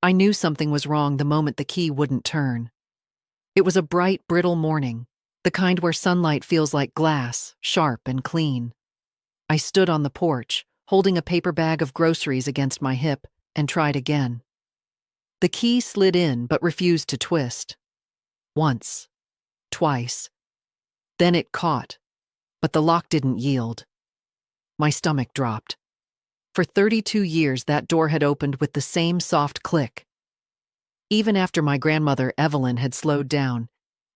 I knew something was wrong the moment the key wouldn't turn. It was a bright, brittle morning, the kind where sunlight feels like glass, sharp and clean. I stood on the porch, holding a paper bag of groceries against my hip, and tried again. The key slid in but refused to twist. Once. Twice. Then it caught, but the lock didn't yield. My stomach dropped. For 32 years, that door had opened with the same soft click. Even after my grandmother, Evelyn, had slowed down,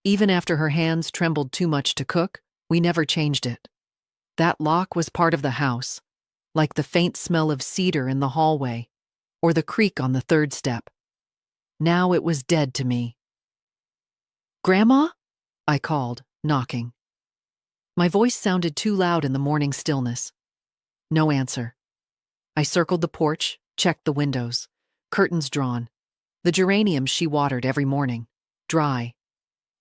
even after her hands trembled too much to cook, we never changed it. That lock was part of the house, like the faint smell of cedar in the hallway, or the creak on the third step. Now it was dead to me. "Grandma?" I called, knocking. My voice sounded too loud in the morning stillness. No answer. I circled the porch, checked the windows. Curtains drawn. The geraniums she watered every morning. Dry.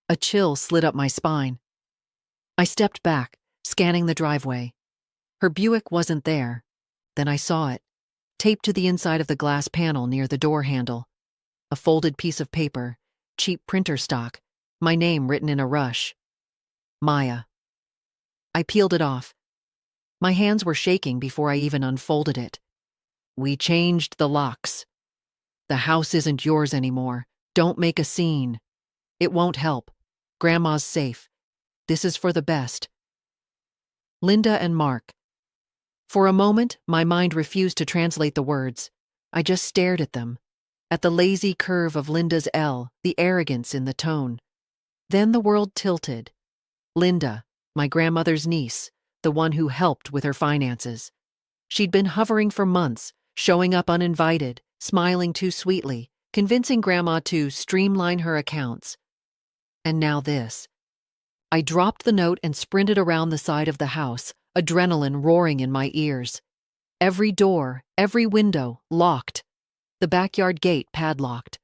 A chill slid up my spine. I stepped back, scanning the driveway. Her Buick wasn't there. Then I saw it, taped to the inside of the glass panel near the door handle. A folded piece of paper, cheap printer stock, my name written in a rush. Maya. I peeled it off. My hands were shaking before I even unfolded it. "We changed the locks. The house isn't yours anymore. Don't make a scene. It won't help. Grandma's safe. This is for the best. Linda and Mark." For a moment, my mind refused to translate the words. I just stared at them, at the lazy curve of Linda's L, the arrogance in the tone. Then the world tilted. Linda, my grandmother's niece, the one who helped with her finances. She'd been hovering for months, showing up uninvited, smiling too sweetly, convincing Grandma to streamline her accounts. And now this. I dropped the note and sprinted around the side of the house, adrenaline roaring in my ears. Every door, every window, locked. The backyard gate padlocked.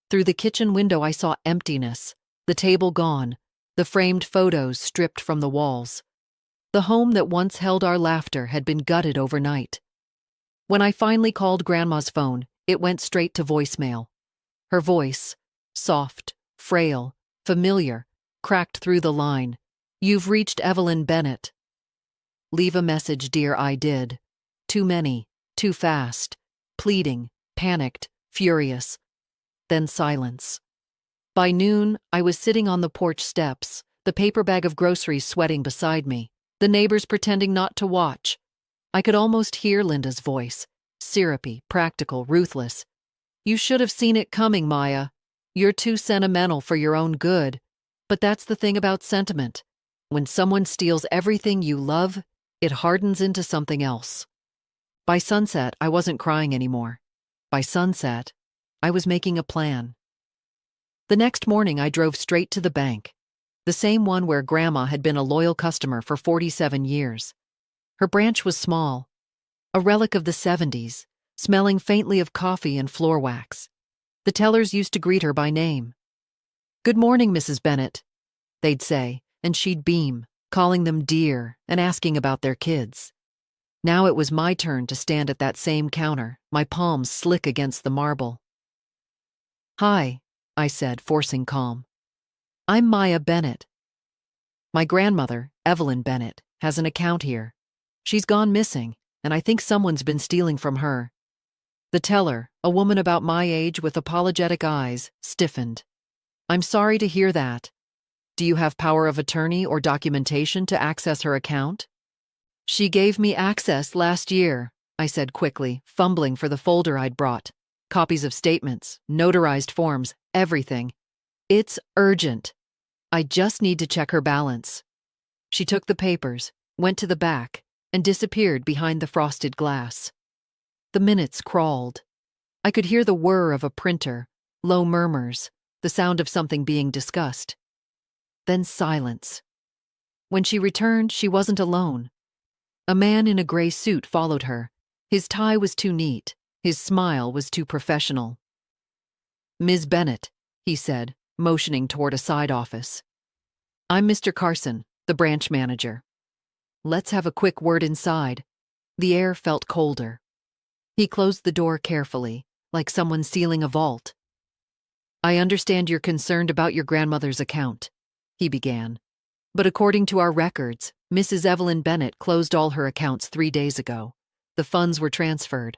Through the kitchen window I saw emptiness, the table gone, the framed photos stripped from the walls. The home that once held our laughter had been gutted overnight. When I finally called Grandma's phone, it went straight to voicemail. Her voice, soft, frail, familiar, cracked through the line. "You've reached Evelyn Bennett." "Leave a message, dear." I did. Too many, too fast, pleading, panicked, furious. Then silence. By noon, I was sitting on the porch steps, the paper bag of groceries sweating beside me, the neighbors pretending not to watch. I could almost hear Linda's voice, syrupy, practical, ruthless. "You should have seen it coming, Maya. You're too sentimental for your own good. But that's the thing about sentiment. When someone steals everything you love, it hardens into something else." By sunset, I wasn't crying anymore. By sunset, I was making a plan. The next morning, I drove straight to the bank, the same one where Grandma had been a loyal customer for 47 years. Her branch was small, a relic of the 70s, smelling faintly of coffee and floor wax. The tellers used to greet her by name. "Good morning, Mrs. Bennett," they'd say, and she'd beam, calling them dear and asking about their kids. Now it was my turn to stand at that same counter, my palms slick against the marble. "Hi," I said, forcing calm. "I'm Maya Bennett. My grandmother, Evelyn Bennett, has an account here. She's gone missing, and I think someone's been stealing from her." The teller, a woman about my age with apologetic eyes, stiffened. "I'm sorry to hear that. Do you have power of attorney or documentation to access her account?" "She gave me access last year," I said quickly, fumbling for the folder I'd brought. Copies of statements, notarized forms, everything. "It's urgent. I just need to check her balance." She took the papers, went to the back, and disappeared behind the frosted glass. The minutes crawled. I could hear the whir of a printer, low murmurs, the sound of something being discussed. Then silence. When she returned, she wasn't alone. A man in a gray suit followed her. His tie was too neat. His smile was too professional. "Ms. Bennett," he said, motioning toward a side office. "I'm Mr. Carson, the branch manager. Let's have a quick word inside." The air felt colder. He closed the door carefully, like someone sealing a vault. "I understand you're concerned about your grandmother's account," he began. "But according to our records, Mrs. Evelyn Bennett closed all her accounts 3 days ago. The funds were transferred."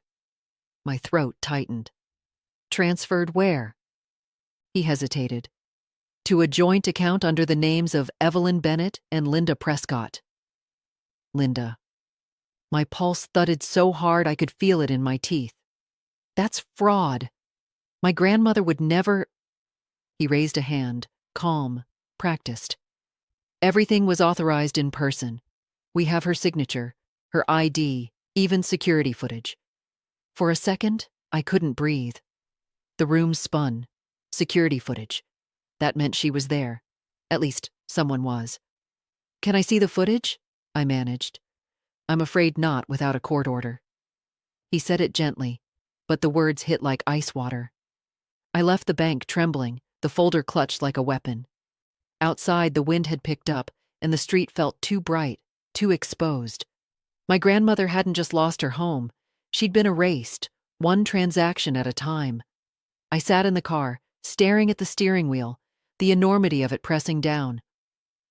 My throat tightened. "Transferred where?" He hesitated. "To a joint account under the names of Evelyn Bennett and Linda Prescott." Linda. My pulse thudded so hard I could feel it in my teeth. "That's fraud. My grandmother would never—" He raised a hand, calm, practiced. "Everything was authorized in person. We have her signature, her ID, even security footage." For a second, I couldn't breathe. The room spun. Security footage. That meant she was there. At least, someone was. "Can I see the footage?" I managed. "I'm afraid not without a court order." He said it gently, but the words hit like ice water. I left the bank trembling, the folder clutched like a weapon. Outside, the wind had picked up, and the street felt too bright, too exposed. My grandmother hadn't just lost her home. She'd been erased, one transaction at a time. I sat in the car, staring at the steering wheel, the enormity of it pressing down.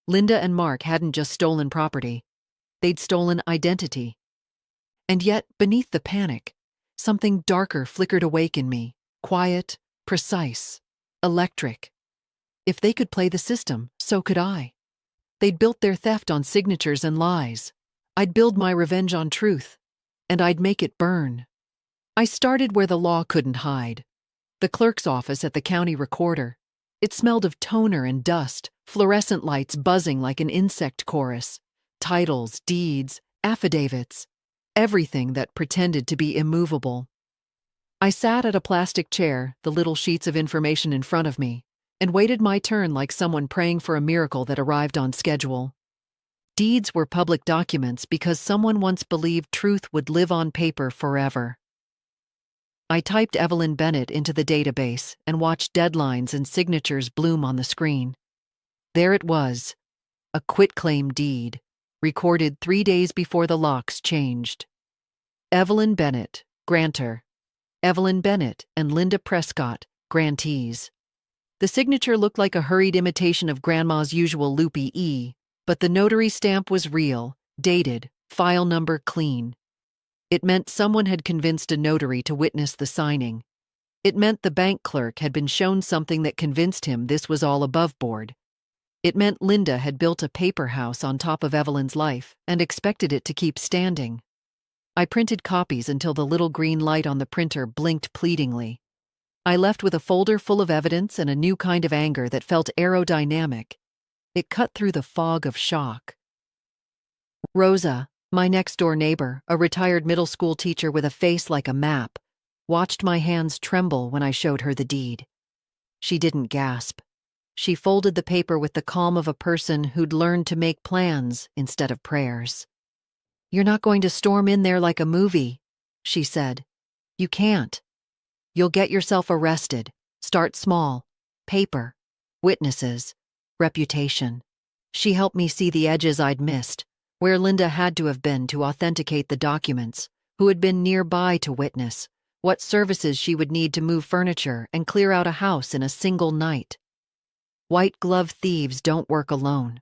Linda and Mark hadn't just stolen property. They'd stolen identity. And yet, beneath the panic, something darker flickered awake in me, quiet, precise, electric. If they could play the system, so could I. They'd built their theft on signatures and lies. I'd build my revenge on truth, and I'd make it burn. I started where the law couldn't hide. The clerk's office at the county recorder. It smelled of toner and dust, fluorescent lights buzzing like an insect chorus, titles, deeds, affidavits, everything that pretended to be immovable. I sat at a plastic chair, the little sheets of information in front of me, and waited my turn like someone praying for a miracle that arrived on schedule. Deeds were public documents because someone once believed truth would live on paper forever. I typed Evelyn Bennett into the database and watched deadlines and signatures bloom on the screen. There it was, a quitclaim deed, recorded 3 days before the locks changed. Evelyn Bennett, grantor. Evelyn Bennett and Linda Prescott, grantees. The signature looked like a hurried imitation of Grandma's usual loopy E, but the notary stamp was real, dated, file number clean. It meant someone had convinced a notary to witness the signing. It meant the bank clerk had been shown something that convinced him this was all above board. It meant Linda had built a paper house on top of Evelyn's life and expected it to keep standing. I printed copies until the little green light on the printer blinked pleadingly. I left with a folder full of evidence and a new kind of anger that felt aerodynamic. It cut through the fog of shock. Rosa, my next-door neighbor, a retired middle school teacher with a face like a map, watched my hands tremble when I showed her the deed. She didn't gasp. She folded the paper with the calm of a person who'd learned to make plans instead of prayers. "You're not going to storm in there like a movie," she said. "You can't. You'll get yourself arrested. Start small. Paper. Witnesses. Reputation." She helped me see the edges I'd missed, where Linda had to have been to authenticate the documents, who had been nearby to witness, what services she would need to move furniture and clear out a house in a single night. White-glove thieves don't work alone.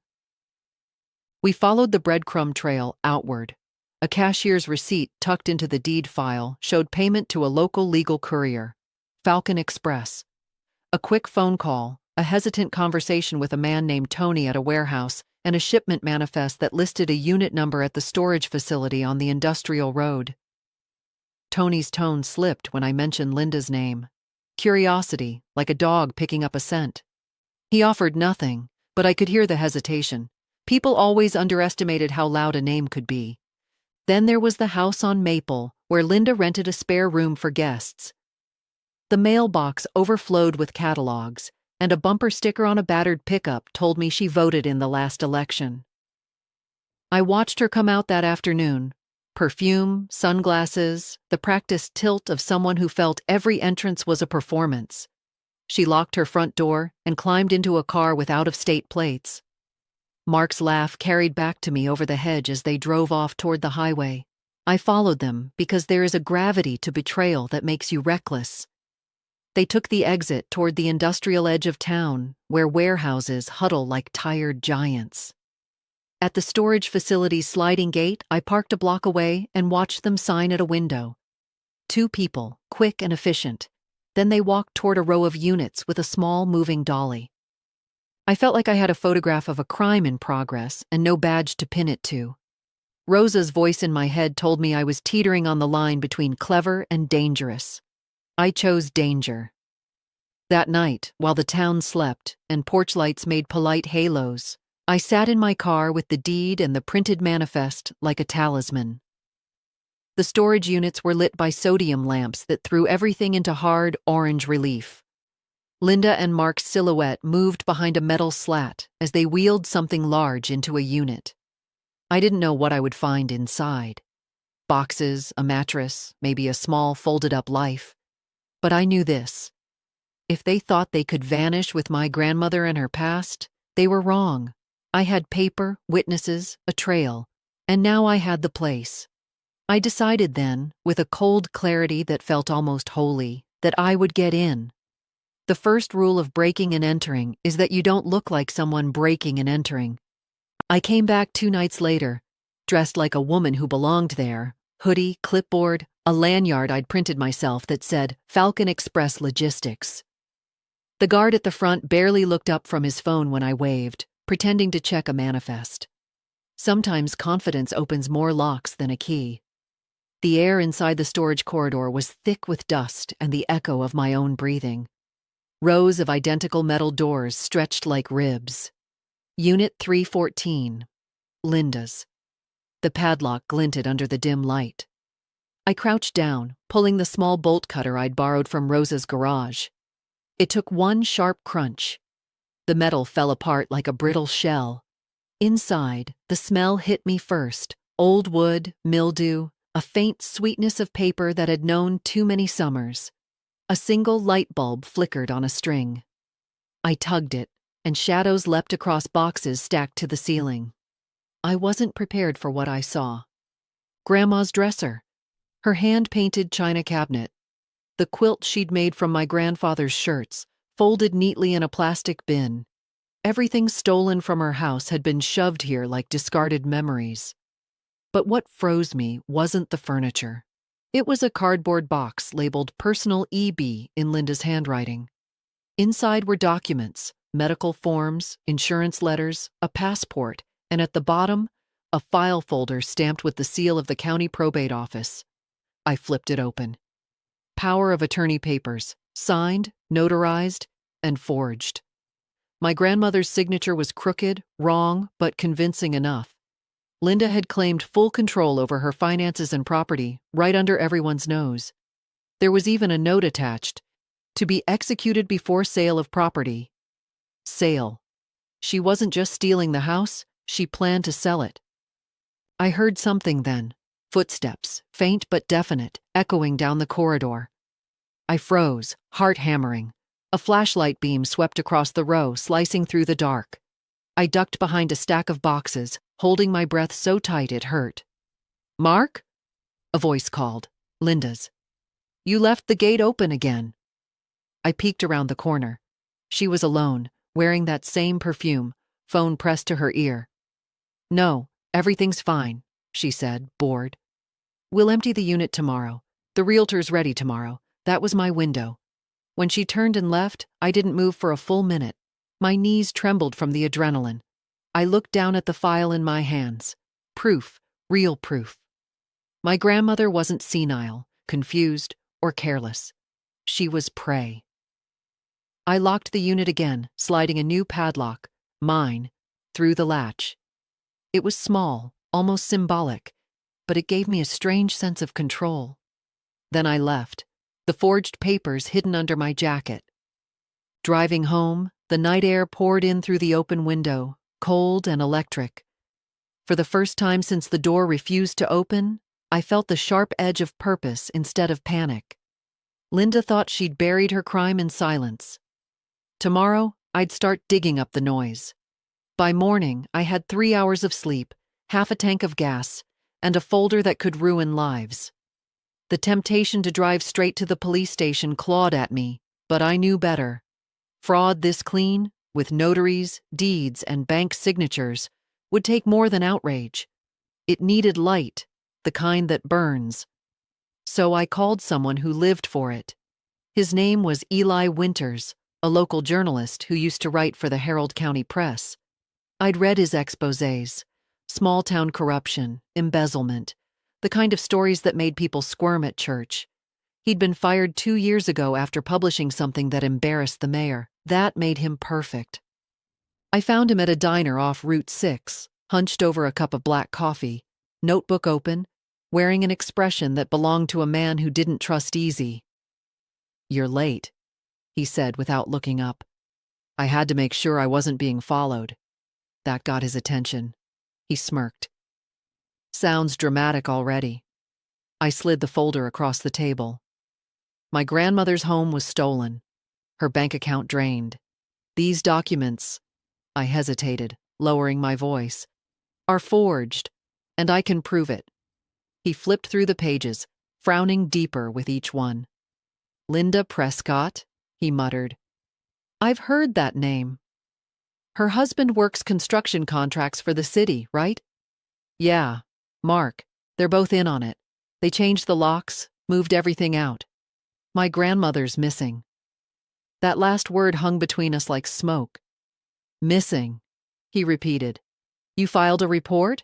We followed the breadcrumb trail outward. A cashier's receipt tucked into the deed file showed payment to a local legal courier, Falcon Express. A quick phone call, a hesitant conversation with a man named Tony at a warehouse, and a shipment manifest that listed a unit number at the storage facility on the industrial road. Tony's tone slipped when I mentioned Linda's name. Curiosity, like a dog picking up a scent. He offered nothing, but I could hear the hesitation. People always underestimated how loud a name could be. Then there was the house on Maple, where Linda rented a spare room for guests. The mailbox overflowed with catalogs, and a bumper sticker on a battered pickup told me she voted in the last election. I watched her come out that afternoon. Perfume, sunglasses, the practiced tilt of someone who felt every entrance was a performance. She locked her front door and climbed into a car with out-of-state plates. Mark's laugh carried back to me over the hedge as they drove off toward the highway. I followed them because there is a gravity to betrayal that makes you reckless, They took the exit toward the industrial edge of town, where warehouses huddle like tired giants. At the storage facility's sliding gate, I parked a block away and watched them sign at a window. 2 people, quick and efficient. Then they walked toward a row of units with a small moving dolly. I felt like I had a photograph of a crime in progress and no badge to pin it to. Rosa's voice in my head told me I was teetering on the line between clever and dangerous. I chose danger. That night, while the town slept and porch lights made polite halos, I sat in my car with the deed and the printed manifest like a talisman. The storage units were lit by sodium lamps that threw everything into hard orange relief. Linda and Mark's silhouette moved behind a metal slat as they wheeled something large into a unit. I didn't know what I would find inside. Boxes, a mattress, maybe a small folded-up life. But I knew this. If they thought they could vanish with my grandmother and her past, they were wrong. I had paper, witnesses, a trail, and now I had the place. I decided then, with a cold clarity that felt almost holy, that I would get in. The first rule of breaking and entering is that you don't look like someone breaking and entering. I came back 2 nights later, dressed like a woman who belonged there, hoodie, clipboard, a lanyard I'd printed myself that said Falcon Express Logistics. The guard at the front barely looked up from his phone when I waved, pretending to check a manifest. Sometimes confidence opens more locks than a key. The air inside the storage corridor was thick with dust and the echo of my own breathing. Rows of identical metal doors stretched like ribs. Unit 314. Linda's. The padlock glinted under the dim light. I crouched down, pulling the small bolt cutter I'd borrowed from Rosa's garage. It took one sharp crunch. The metal fell apart like a brittle shell. Inside, the smell hit me first. Old wood, mildew, a faint sweetness of paper that had known too many summers. A single light bulb flickered on a string. I tugged it, and shadows leapt across boxes stacked to the ceiling. I wasn't prepared for what I saw. Grandma's dresser, her hand-painted china cabinet, the quilt she'd made from my grandfather's shirts, folded neatly in a plastic bin. Everything stolen from her house had been shoved here like discarded memories. But what froze me wasn't the furniture. It was a cardboard box labeled Personal EB in Linda's handwriting. Inside were documents, medical forms, insurance letters, a passport, and at the bottom, a file folder stamped with the seal of the county probate office. I flipped it open. Power of attorney papers, signed, notarized, and forged. My grandmother's signature was crooked, wrong, but convincing enough. Linda had claimed full control over her finances and property, right under everyone's nose. There was even a note attached, to be executed before sale of property. Sale. She wasn't just stealing the house, she planned to sell it. I heard something then, footsteps, faint but definite, echoing down the corridor. I froze, heart hammering. A flashlight beam swept across the row, slicing through the dark. I ducked behind a stack of boxes, holding my breath so tight it hurt. "Mark?" a voice called, Linda's. "You left the gate open again." I peeked around the corner. She was alone, wearing that same perfume, phone pressed to her ear. "No, everything's fine," she said, bored. "We'll empty the unit tomorrow. The realtor's ready tomorrow. That was my window." When she turned and left, I didn't move for a full minute. My knees trembled from the adrenaline. I looked down at the file in my hands. Proof, real proof. My grandmother wasn't senile, confused, or careless. She was prey. I locked the unit again, sliding a new padlock, mine, through the latch. It was small, almost symbolic, but it gave me a strange sense of control. Then I left, the forged papers hidden under my jacket. Driving home, the night air poured in through the open window, cold and electric. For the first time since the door refused to open, I felt the sharp edge of purpose instead of panic. Linda thought she'd buried her crime in silence. Tomorrow, I'd start digging up the noise. By morning, I had 3 hours of sleep, half a tank of gas, and a folder that could ruin lives. The temptation to drive straight to the police station clawed at me, But I knew better. Fraud this clean, with notaries, deeds, and bank signatures, would take more than outrage. It needed light, the kind that burns. So I called someone who lived for it. His name was Eli Winters, a local journalist who used to write for the Herald County Press. I'd read his exposés: small-town corruption, embezzlement, the kind of stories that made people squirm at church. He'd been fired 2 years ago after publishing something that embarrassed the mayor. That made him perfect. I found him at a diner off Route 6, hunched over a cup of black coffee, notebook open, wearing an expression that belonged to a man who didn't trust easy. "You're late," he said without looking up. I had to make sure I wasn't being followed. That got his attention. He smirked. "Sounds dramatic already." I slid the folder across the table. My grandmother's home was stolen, her bank account drained. These documents, I hesitated, lowering my voice, are forged, and I can prove it. He flipped through the pages, frowning deeper with each one. "Linda Prescott," he muttered. "I've heard that name. Her husband works construction contracts for the city, right?" "Yeah, Mark. They're both in on it. They changed the locks, moved everything out. My grandmother's missing." That last word hung between us like smoke. "Missing," he repeated. "You filed a report?"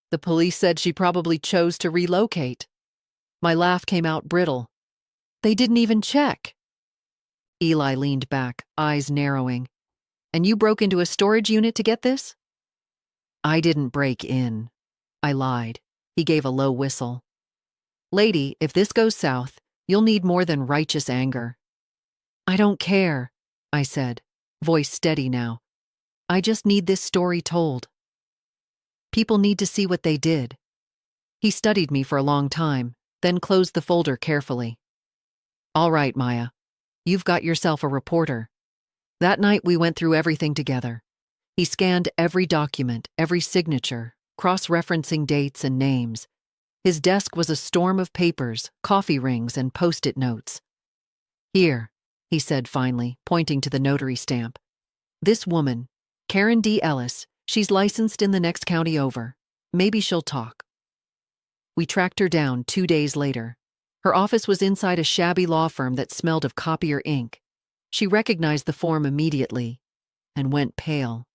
"The police said she probably chose to relocate." My laugh came out brittle. "They didn't even check." Eli leaned back, eyes narrowing. "And you broke into a storage unit to get this?" "I didn't break in." I lied. He gave a low whistle. "Lady, if this goes south, you'll need more than righteous anger." "I don't care," I said, voice steady now. "I just need this story told. People need to see what they did." He studied me for a long time, then closed the folder carefully. "All right, Maya. You've got yourself a reporter." That night we went through everything together. He scanned every document, every signature, cross-referencing dates and names. His desk was a storm of papers, coffee rings, and post-it notes. "Here," he said finally, pointing to the notary stamp. "This woman, Karen D. Ellis, she's licensed in the next county over. Maybe she'll talk." We tracked her down 2 days later. Her office was inside a shabby law firm that smelled of copier ink. She recognized the form immediately and went pale.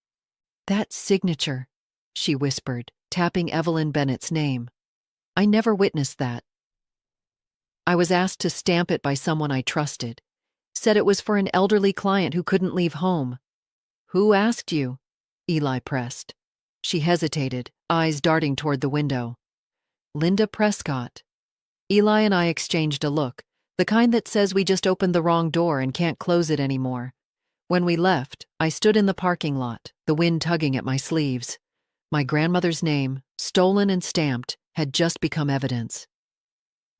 "That signature," she whispered, tapping Evelyn Bennett's name. "I never witnessed that." I was asked to stamp it by someone I trusted. Said it was for an elderly client who couldn't leave home. "Who asked you?" Eli pressed. She hesitated, eyes darting toward the window. "Linda Prescott." Eli and I exchanged a look, the kind that says we just opened the wrong door and can't close it anymore. When we left, I stood in the parking lot, the wind tugging at my sleeves. My grandmother's name, stolen and stamped, had just become evidence.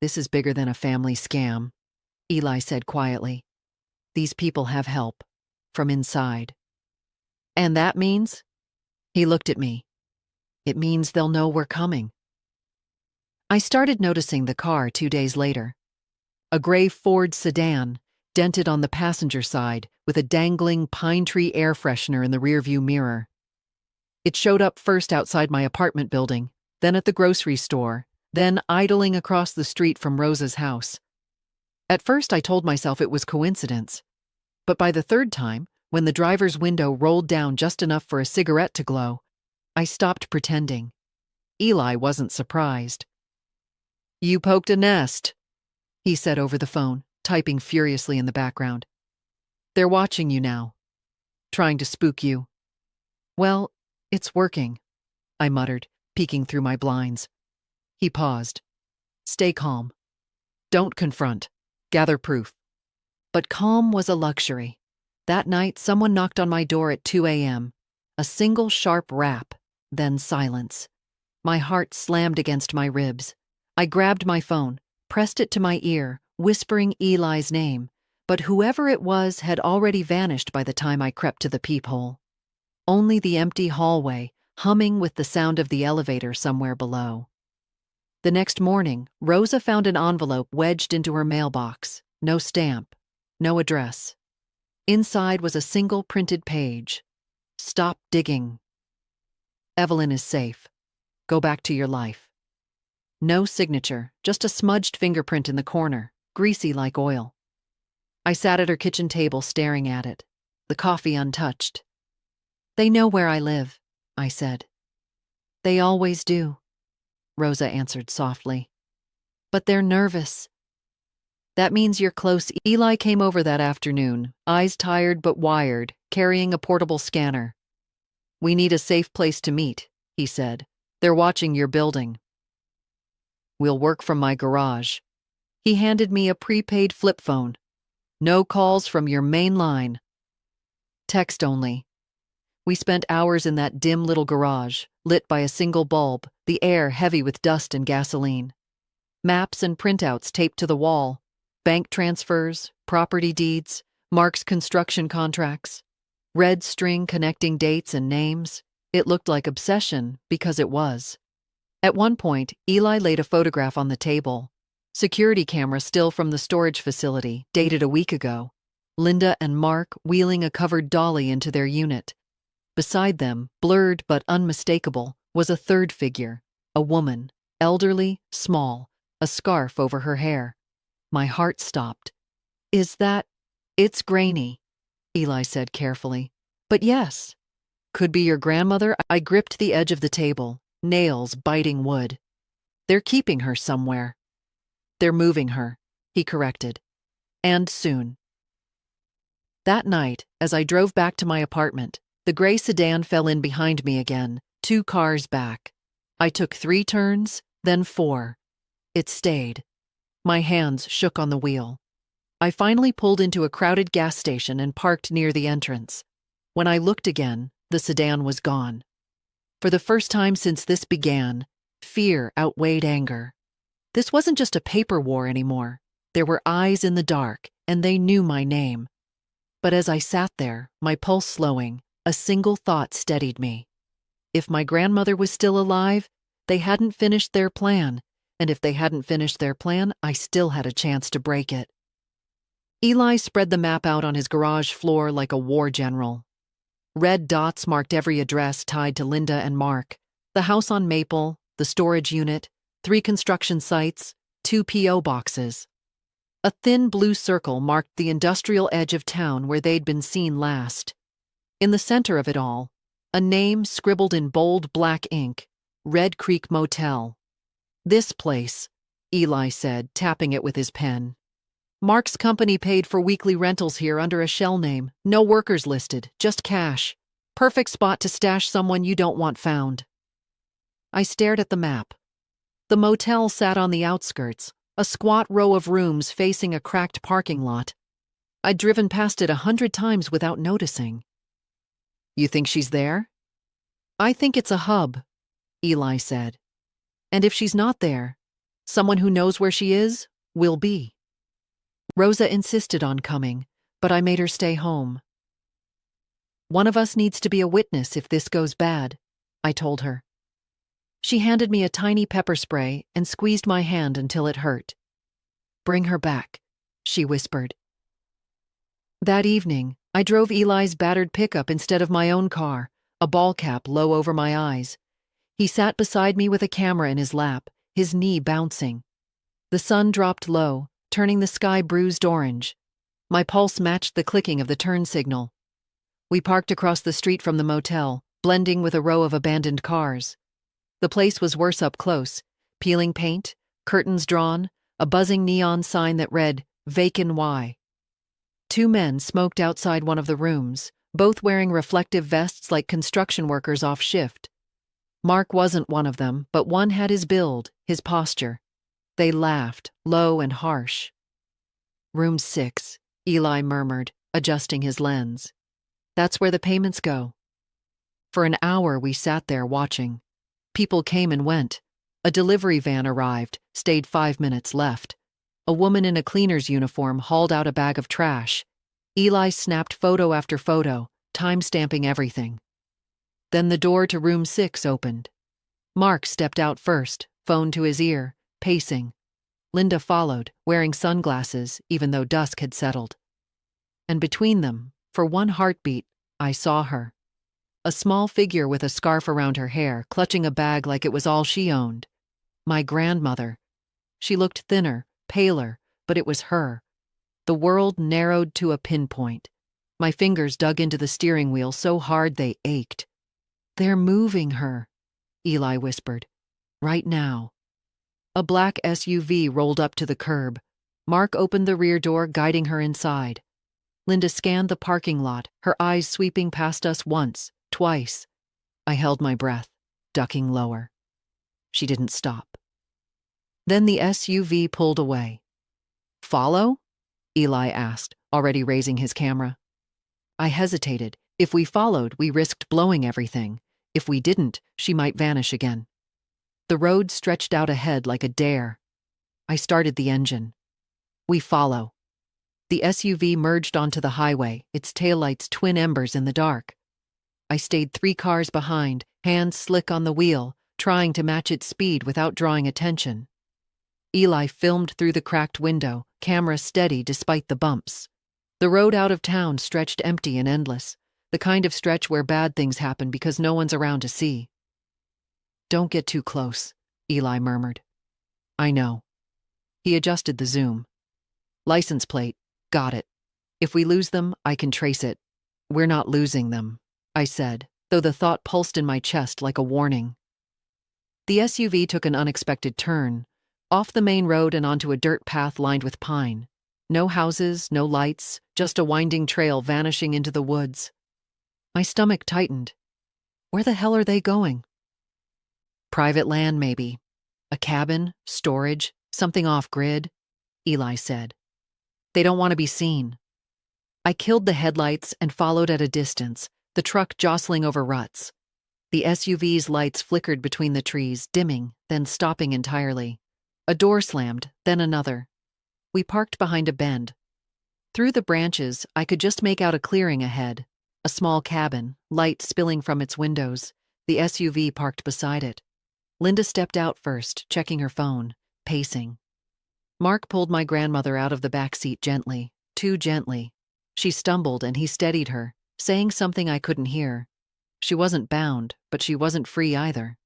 "This is bigger than a family scam," Eli said quietly. "These people have help. From inside." "And that means?" He looked at me. "It means they'll know we're coming." I started noticing the car 2 days later. A gray Ford sedan, dented on the passenger side, with a dangling pine tree air freshener in the rearview mirror. It showed up first outside my apartment building, then at the grocery store, then idling across the street from Rosa's house. At first I told myself it was coincidence. But by the third time, when the driver's window rolled down just enough for a cigarette to glow, I stopped pretending. Eli wasn't surprised. "You poked a nest," he said over the phone, typing furiously in the background. "They're watching you now. Trying to spook you." "Well, it's working," I muttered, peeking through my blinds. He paused. "Stay calm. Don't confront. Gather proof." But calm was a luxury. That night, someone knocked on my door at 2 a.m. A single sharp rap, then silence. My heart slammed against my ribs. I grabbed my phone, pressed it to my ear, whispering Eli's name, but whoever it was had already vanished by the time I crept to the peephole. Only the empty hallway, humming with the sound of the elevator somewhere below. The next morning, Rosa found an envelope wedged into her mailbox. No stamp, no address. Inside was a single printed page. Stop digging. Evelyn is safe. Go back to your life. No signature, just a smudged fingerprint in the corner, greasy like oil. I sat at her kitchen table staring at it, the coffee untouched. They know where I live, I said. They always do, Rosa answered softly. But they're nervous. That means you're close. Eli came over that afternoon, eyes tired but wired, carrying a portable scanner. We need a safe place to meet, he said. They're watching your building. We'll work from my garage. He handed me a prepaid flip phone. No calls from your main line. Text only. We spent hours in that dim little garage, lit by a single bulb, the air heavy with dust and gasoline. Maps and printouts taped to the wall, bank transfers, property deeds, Mark's construction contracts, red string connecting dates and names. It looked like obsession because it was. At one point, Eli laid a photograph on the table. Security camera still from the storage facility, dated a week ago. Linda and Mark wheeling a covered dolly into their unit. Beside them, blurred but unmistakable, was a third figure, a woman, elderly, small, a scarf over her hair. My heart stopped. It's grainy, Eli said carefully. But yes. Could be your grandmother. I gripped the edge of the table, nails biting wood. They're keeping her somewhere. They're moving her, he corrected. And soon. That night, as I drove back to my apartment, the gray sedan fell in behind me again, 2 cars back. I took 3 turns, then 4. It stayed. My hands shook on the wheel. I finally pulled into a crowded gas station and parked near the entrance. When I looked again, the sedan was gone. For the first time since this began, fear outweighed anger. This wasn't just a paper war anymore. There were eyes in the dark, and they knew my name. But as I sat there, my pulse slowing, a single thought steadied me. If my grandmother was still alive, they hadn't finished their plan, and if they hadn't finished their plan, I still had a chance to break it. Eli spread the map out on his garage floor like a war general. Red dots marked every address tied to Linda and Mark. The house on Maple, the storage unit, 3 construction sites, 2 P.O. boxes. A thin blue circle marked the industrial edge of town where they'd been seen last. In the center of it all, a name scribbled in bold black ink, Red Creek Motel. This place, Eli said, tapping it with his pen. Mark's company paid for weekly rentals here under a shell name. No workers listed, just cash. Perfect spot to stash someone you don't want found. I stared at the map. The motel sat on the outskirts, a squat row of rooms facing a cracked parking lot. I'd driven past it 100 times without noticing. You think she's there? I think it's a hub, Eli said. And if she's not there, someone who knows where she is will be. Rosa insisted on coming, but I made her stay home. One of us needs to be a witness if this goes bad, I told her. She handed me a tiny pepper spray and squeezed my hand until it hurt. Bring her back, she whispered. That evening, I drove Eli's battered pickup instead of my own car, a ball cap low over my eyes. He sat beside me with a camera in his lap, his knee bouncing. The sun dropped low, turning the sky bruised orange. My pulse matched the clicking of the turn signal. We parked across the street from the motel, blending with a row of abandoned cars. The place was worse up close, peeling paint, curtains drawn, a buzzing neon sign that read, Vacant Y. 2 men smoked outside one of the rooms, both wearing reflective vests like construction workers off shift. Mark wasn't one of them, but one had his build, his posture. They laughed, low and harsh. Room 6, Eli murmured, adjusting his lens. That's where the payments go. For an hour we sat there watching. People came and went. A delivery van arrived, stayed 5 minutes, left. A woman in a cleaner's uniform hauled out a bag of trash. Eli snapped photo after photo, time-stamping everything. Then the door to room 6 opened. Mark stepped out first, phone to his ear, pacing. Linda followed, wearing sunglasses, even though dusk had settled. And between them, for one heartbeat, I saw her. A small figure with a scarf around her hair, clutching a bag like it was all she owned. My grandmother. She looked thinner, paler, but it was her. The world narrowed to a pinpoint. My fingers dug into the steering wheel so hard they ached. "They're moving her," Eli whispered. "Right now." A black SUV rolled up to the curb. Mark opened the rear door, guiding her inside. Linda scanned the parking lot, her eyes sweeping past us once, twice. I held my breath, ducking lower. She didn't stop. Then the SUV pulled away. "Follow?" Eli asked, already raising his camera. I hesitated. If we followed, we risked blowing everything. If we didn't, she might vanish again. The road stretched out ahead like a dare. I started the engine. We follow. The SUV merged onto the highway, its taillights twin embers in the dark. I stayed 3 cars behind, hands slick on the wheel, trying to match its speed without drawing attention. Eli filmed through the cracked window, camera steady despite the bumps. The road out of town stretched empty and endless, the kind of stretch where bad things happen because no one's around to see. "Don't get too close," Eli murmured. "I know." He adjusted the zoom. "License plate, got it. If we lose them, I can trace it." "We're not losing them," I said, though the thought pulsed in my chest like a warning. The SUV took an unexpected turn, off the main road and onto a dirt path lined with pine. No houses, no lights, just a winding trail vanishing into the woods. My stomach tightened. Where the hell are they going? "Private land, maybe. A cabin, storage, something off-grid," Eli said. "They don't want to be seen." I killed the headlights and followed at a distance, the truck jostling over ruts. The SUV's lights flickered between the trees, dimming, then stopping entirely. A door slammed, then another. We parked behind a bend. Through the branches, I could just make out a clearing ahead. A small cabin, light spilling from its windows, the SUV parked beside it. Linda stepped out first, checking her phone, pacing. Mark pulled my grandmother out of the back seat gently, too gently. She stumbled and he steadied her, saying something I couldn't hear. She wasn't bound, but she wasn't free either.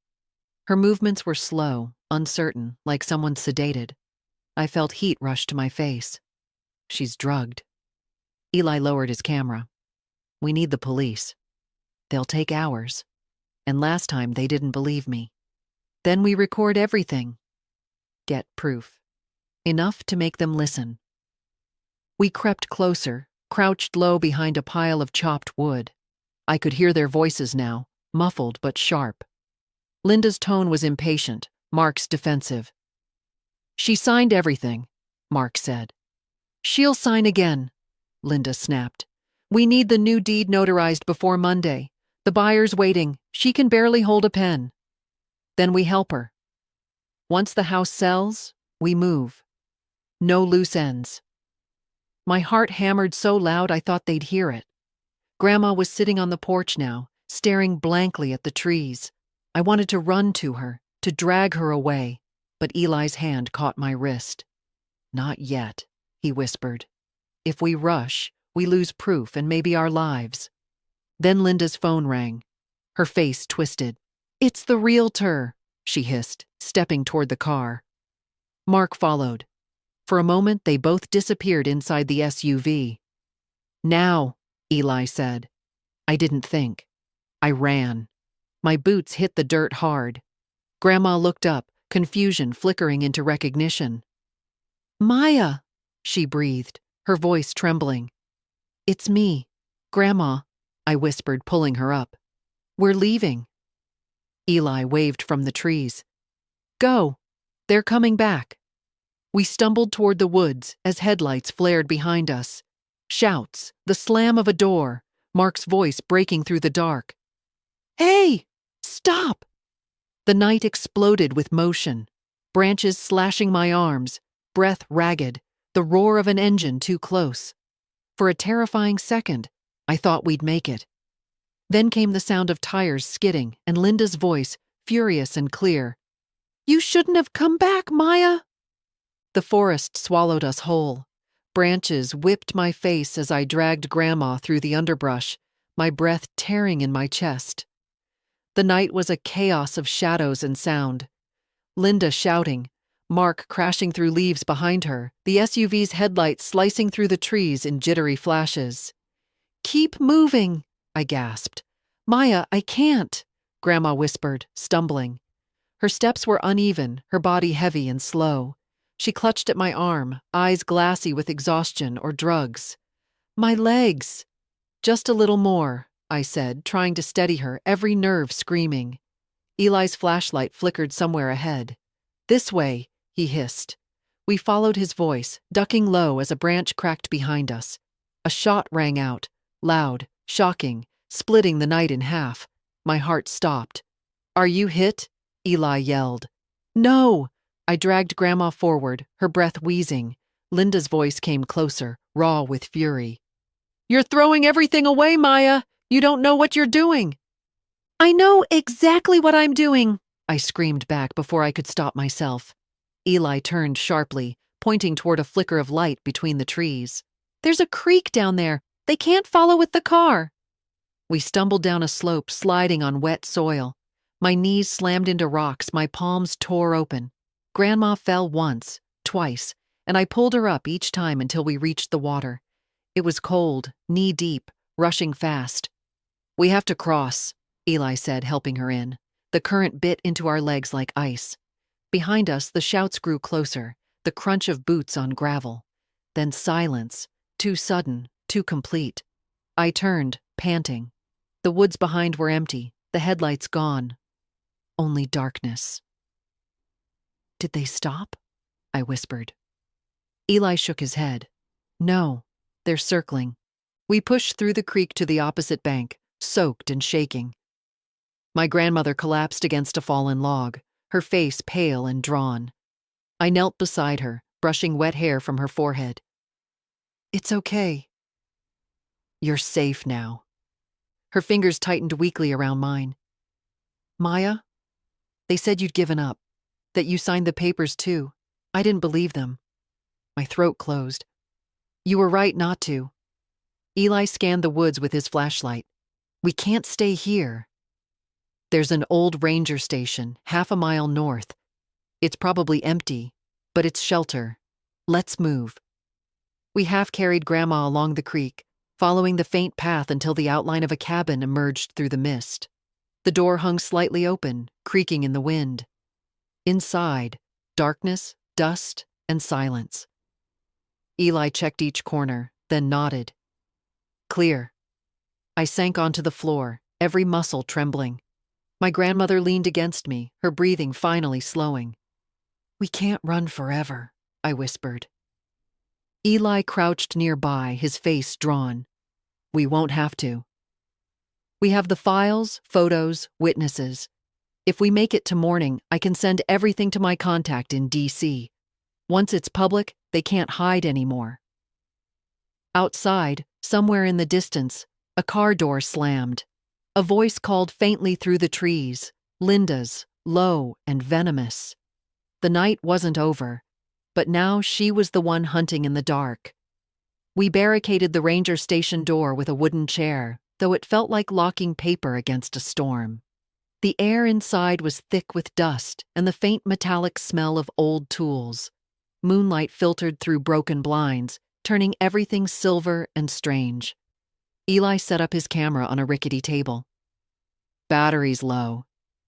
Her movements were slow, uncertain, like someone sedated. I felt heat rush to my face. "She's drugged." Eli lowered his camera. "We need the police. They'll take hours. And last time they didn't believe me. Then we record everything. Get proof. Enough to make them listen." We crept closer, crouched low behind a pile of chopped wood. I could hear their voices now, muffled but sharp. Linda's tone was impatient, Mark's defensive. "She signed everything," Mark said. "She'll sign again," Linda snapped. "We need the new deed notarized before Monday. The buyer's waiting. She can barely hold a pen." "Then we help her. Once the house sells, we move. No loose ends." My heart hammered so loud I thought they'd hear it. Grandma was sitting on the porch now, staring blankly at the trees. I wanted to run to her, to drag her away, but Eli's hand caught my wrist. "Not yet," he whispered. "If we rush, we lose proof and maybe our lives." Then Linda's phone rang. Her face twisted. "It's the realtor," she hissed, stepping toward the car. Mark followed. For a moment, they both disappeared inside the SUV. "Now," Eli said. I didn't think. I ran. My boots hit the dirt hard. Grandma looked up, confusion flickering into recognition. "Maya," she breathed, her voice trembling. "It's me, Grandma," I whispered, pulling her up. "We're leaving." Eli waved from the trees. "Go. They're coming back." We stumbled toward the woods as headlights flared behind us. Shouts, the slam of a door, Mark's voice breaking through the dark. "Hey! Stop!" The night exploded with motion, branches slashing my arms, breath ragged, the roar of an engine too close. For a terrifying second, I thought we'd make it. Then came the sound of tires skidding and Linda's voice, furious and clear. "You shouldn't have come back, Maya!" The forest swallowed us whole. branches whipped my face as I dragged Grandma through the underbrush, my breath tearing in my chest. The night was a chaos of shadows and sound. Linda shouting, Mark crashing through leaves behind her, the SUV's headlights slicing through the trees in jittery flashes. "Keep moving," I gasped. "Maya, I can't," Grandma whispered, stumbling. Her steps were uneven, her body heavy and slow. She clutched at my arm, eyes glassy with exhaustion or drugs. "My legs!" "Just a little more," I said, trying to steady her, every nerve screaming. Eli's flashlight flickered somewhere ahead. "This way," he hissed. We followed his voice, ducking low as a branch cracked behind us. A shot rang out, loud, shocking, splitting the night in half. My heart stopped. "Are you hit?" Eli yelled. "No!" I dragged Grandma forward, her breath wheezing. Linda's voice came closer, raw with fury. "You're throwing everything away, Maya! You don't know what you're doing!" "I know exactly what I'm doing!" I screamed back before I could stop myself. Eli turned sharply, pointing toward a flicker of light between the trees. "There's a creek down there. They can't follow with the car." We stumbled down a slope, sliding on wet soil. My knees slammed into rocks, my palms tore open. Grandma fell once, twice, and I pulled her up each time until we reached the water. It was cold, knee-deep, rushing fast. "We have to cross," Eli said, helping her in. The current bit into our legs like ice. Behind us, the shouts grew closer, the crunch of boots on gravel. Then silence, too sudden, too complete. I turned, panting. The woods behind were empty, the headlights gone. Only darkness. "Did they stop?" I whispered. Eli shook his head. "No, they're circling." We pushed through the creek to the opposite bank, soaked and shaking. My grandmother collapsed against a fallen log, her face pale and drawn. I knelt beside her, brushing wet hair from her forehead. "It's okay." "You're safe now." Her fingers tightened weakly around mine. "Maya, they said you'd given up, that you signed the papers too. I didn't believe them." My throat closed. "You were right not to." Eli scanned the woods with his flashlight. "We can't stay here." "There's an old ranger station, half a mile north. It's probably empty, but it's shelter. Let's move." We half-carried Grandma along the creek, following the faint path until the outline of a cabin emerged through the mist. The door hung slightly open, creaking in the wind. Inside, darkness, dust, and silence. Eli checked each corner, then nodded. "Clear." I sank onto the floor, every muscle trembling. My grandmother leaned against me, her breathing finally slowing. "We can't run forever," I whispered. Eli crouched nearby, his face drawn. "We won't have to. We have the files, photos, witnesses. If we make it to morning, I can send everything to my contact in D.C. Once it's public, they can't hide anymore." Outside, somewhere in the distance, a car door slammed. A voice called faintly through the trees, Linda's, low and venomous. The night wasn't over, but now she was the one hunting in the dark. We barricaded the ranger station door with a wooden chair, though it felt like locking paper against a storm. The air inside was thick with dust and the faint metallic smell of old tools. Moonlight filtered through broken blinds, turning everything silver and strange. Eli set up his camera on a rickety table. "Battery's low,"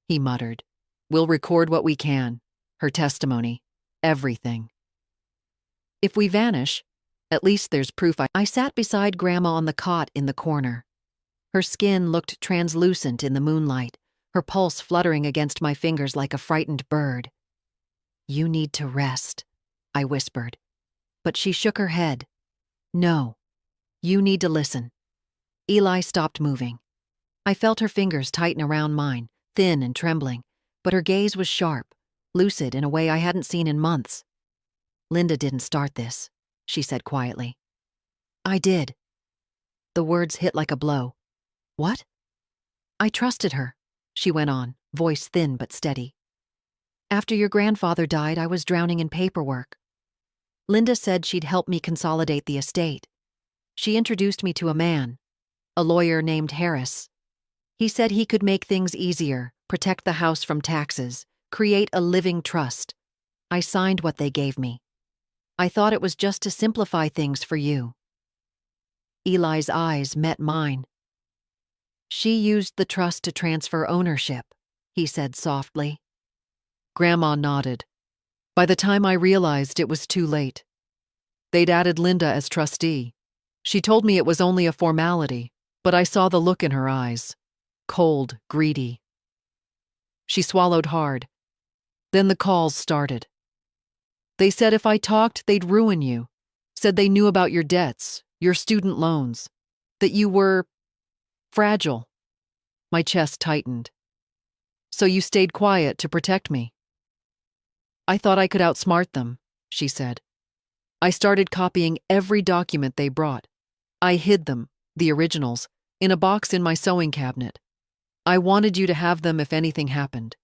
he muttered. "We'll record what we can. Her testimony. Everything. If we vanish, at least there's proof." I sat beside Grandma on the cot in the corner. Her skin looked translucent in the moonlight, her pulse fluttering against my fingers like a frightened bird. "You need to rest," I whispered. But she shook her head. "No, you need to listen." Eli stopped moving. I felt her fingers tighten around mine, thin and trembling, but her gaze was sharp, lucid in a way I hadn't seen in months. "Linda didn't start this," she said quietly. "I did." The words hit like a blow. "What?" "I trusted her," she went on, voice thin but steady. "After your grandfather died, I was drowning in paperwork. Linda said she'd help me consolidate the estate. She introduced me to a man, a lawyer named Harris. He said he could make things easier, protect the house from taxes, create a living trust. I signed what they gave me. I thought it was just to simplify things for you. Eli's eyes met mine. She used the trust to transfer ownership, he said softly. Grandma nodded. By the time I realized, it was too late. They'd added Linda as trustee. She told me it was only a formality, but I saw the look in her eyes. Cold, greedy. She swallowed hard. Then the calls started. They said if I talked, they'd ruin you. Said they knew about your debts, your student loans, that you were fragile. My chest tightened. So you stayed quiet to protect me? I thought I could outsmart them, she said. I started copying every document they brought. I hid them, the originals, in a box in my sewing cabinet. I wanted you to have them if anything happened.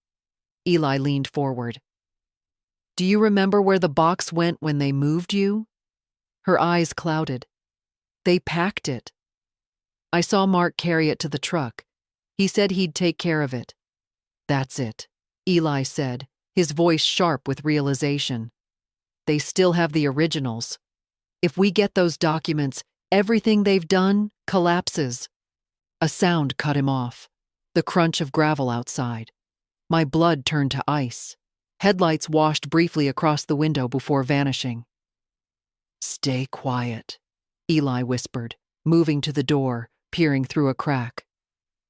Eli leaned forward. Do you remember where the box went when they moved you? Her eyes clouded. They packed it. I saw Mark carry it to the truck. He said he'd take care of it. That's it, Eli said, his voice sharp with realization. They still have the originals. If we get those documents, everything they've done collapses. A sound cut him off. The crunch of gravel outside. My blood turned to ice. Headlights washed briefly across the window before vanishing. Stay quiet, Eli whispered, moving to the door, peering through a crack.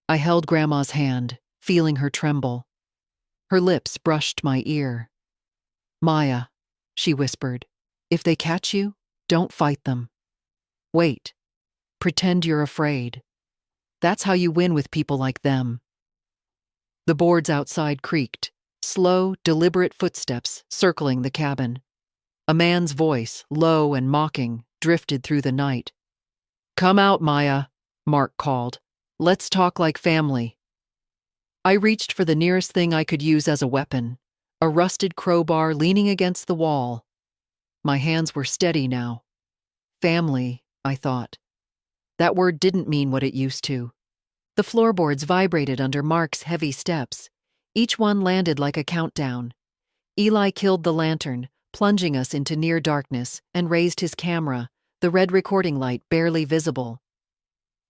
I held Grandma's hand, feeling her tremble. Her lips brushed my ear. Maya, she whispered, if they catch you, don't fight them. Wait. Pretend you're afraid. That's how you win with people like them. The boards outside creaked, slow, deliberate footsteps circling the cabin. A man's voice, low and mocking, drifted through the night. Come out, Maya, Mark called. Let's talk like family. I reached for the nearest thing I could use as a weapon, a rusted crowbar leaning against the wall. My hands were steady now. Family, I thought. That word didn't mean what it used to. The floorboards vibrated under Mark's heavy steps. Each one landed like a countdown. Eli killed the lantern, plunging us into near darkness, and raised his camera, the red recording light barely visible.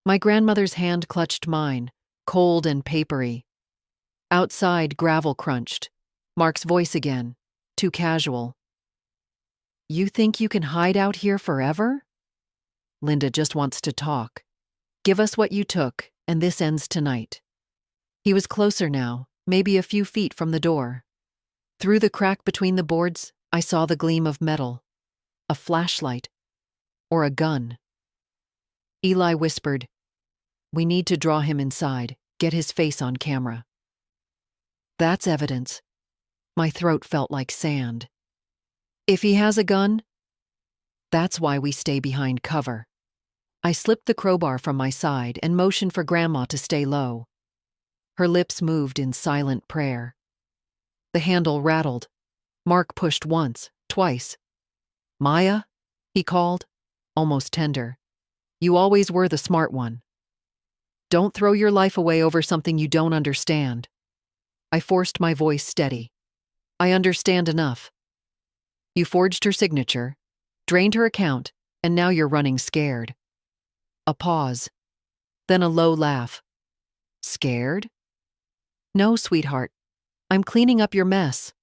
My grandmother's hand clutched mine, cold and papery. Outside, gravel crunched. Mark's voice again, too casual. You think you can hide out here forever? Linda just wants to talk. Give us what you took, and this ends tonight. He was closer now, maybe a few feet from the door. Through the crack between the boards, I saw the gleam of metal. A flashlight. Or a gun. Eli whispered, We need to draw him inside, get his face on camera. That's evidence. My throat felt like sand. If he has a gun, that's why we stay behind cover. I slipped the crowbar from my side and motioned for Grandma to stay low. Her lips moved in silent prayer. The handle rattled. Mark pushed once, twice. Maya, he called, almost tender. You always were the smart one. Don't throw your life away over something you don't understand. I forced my voice steady. I understand enough. You forged her signature, drained her account, and now you're running scared. A pause. Then a low laugh. Scared? No, sweetheart. I'm cleaning up your mess.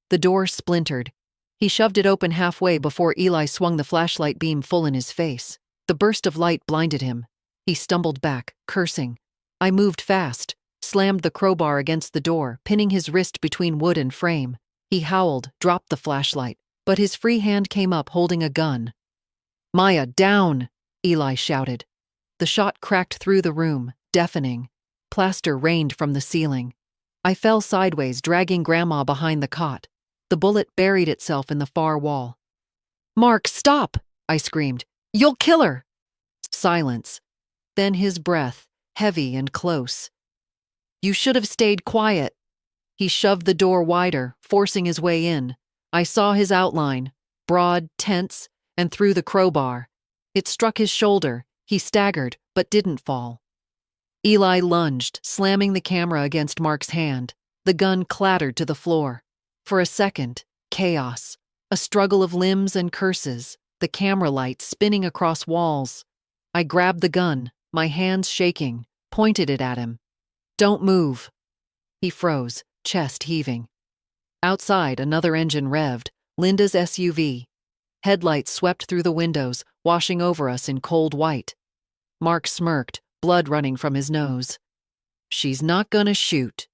The door splintered. He shoved it open halfway before Eli swung the flashlight beam full in his face. The burst of light blinded him. He stumbled back, cursing. I moved fast, slammed the crowbar against the door, pinning his wrist between wood and frame. He howled, dropped the flashlight, but his free hand came up holding a gun. Maya, down! Eli shouted. The shot cracked through the room, deafening. Plaster rained from the ceiling. I fell sideways, dragging Grandma behind the cot. The bullet buried itself in the far wall. Mark, stop! I screamed. You'll kill her! Silence. Then his breath, heavy and close. You should have stayed quiet. He shoved the door wider, forcing his way in. I saw his outline, broad, tense, and threw the crowbar. It struck his shoulder. He staggered, but didn't fall. Eli lunged, slamming the camera against Mark's hand. The gun clattered to the floor. For a second, chaos. A struggle of limbs and curses, the camera light spinning across walls. I grabbed the gun, my hands shaking, pointed it at him. "Don't move." He froze, chest heaving. Outside, another engine revved, Linda's SUV. Headlights swept through the windows, washing over us in cold white. Mark smirked, blood running from his nose. "She's not gonna shoot."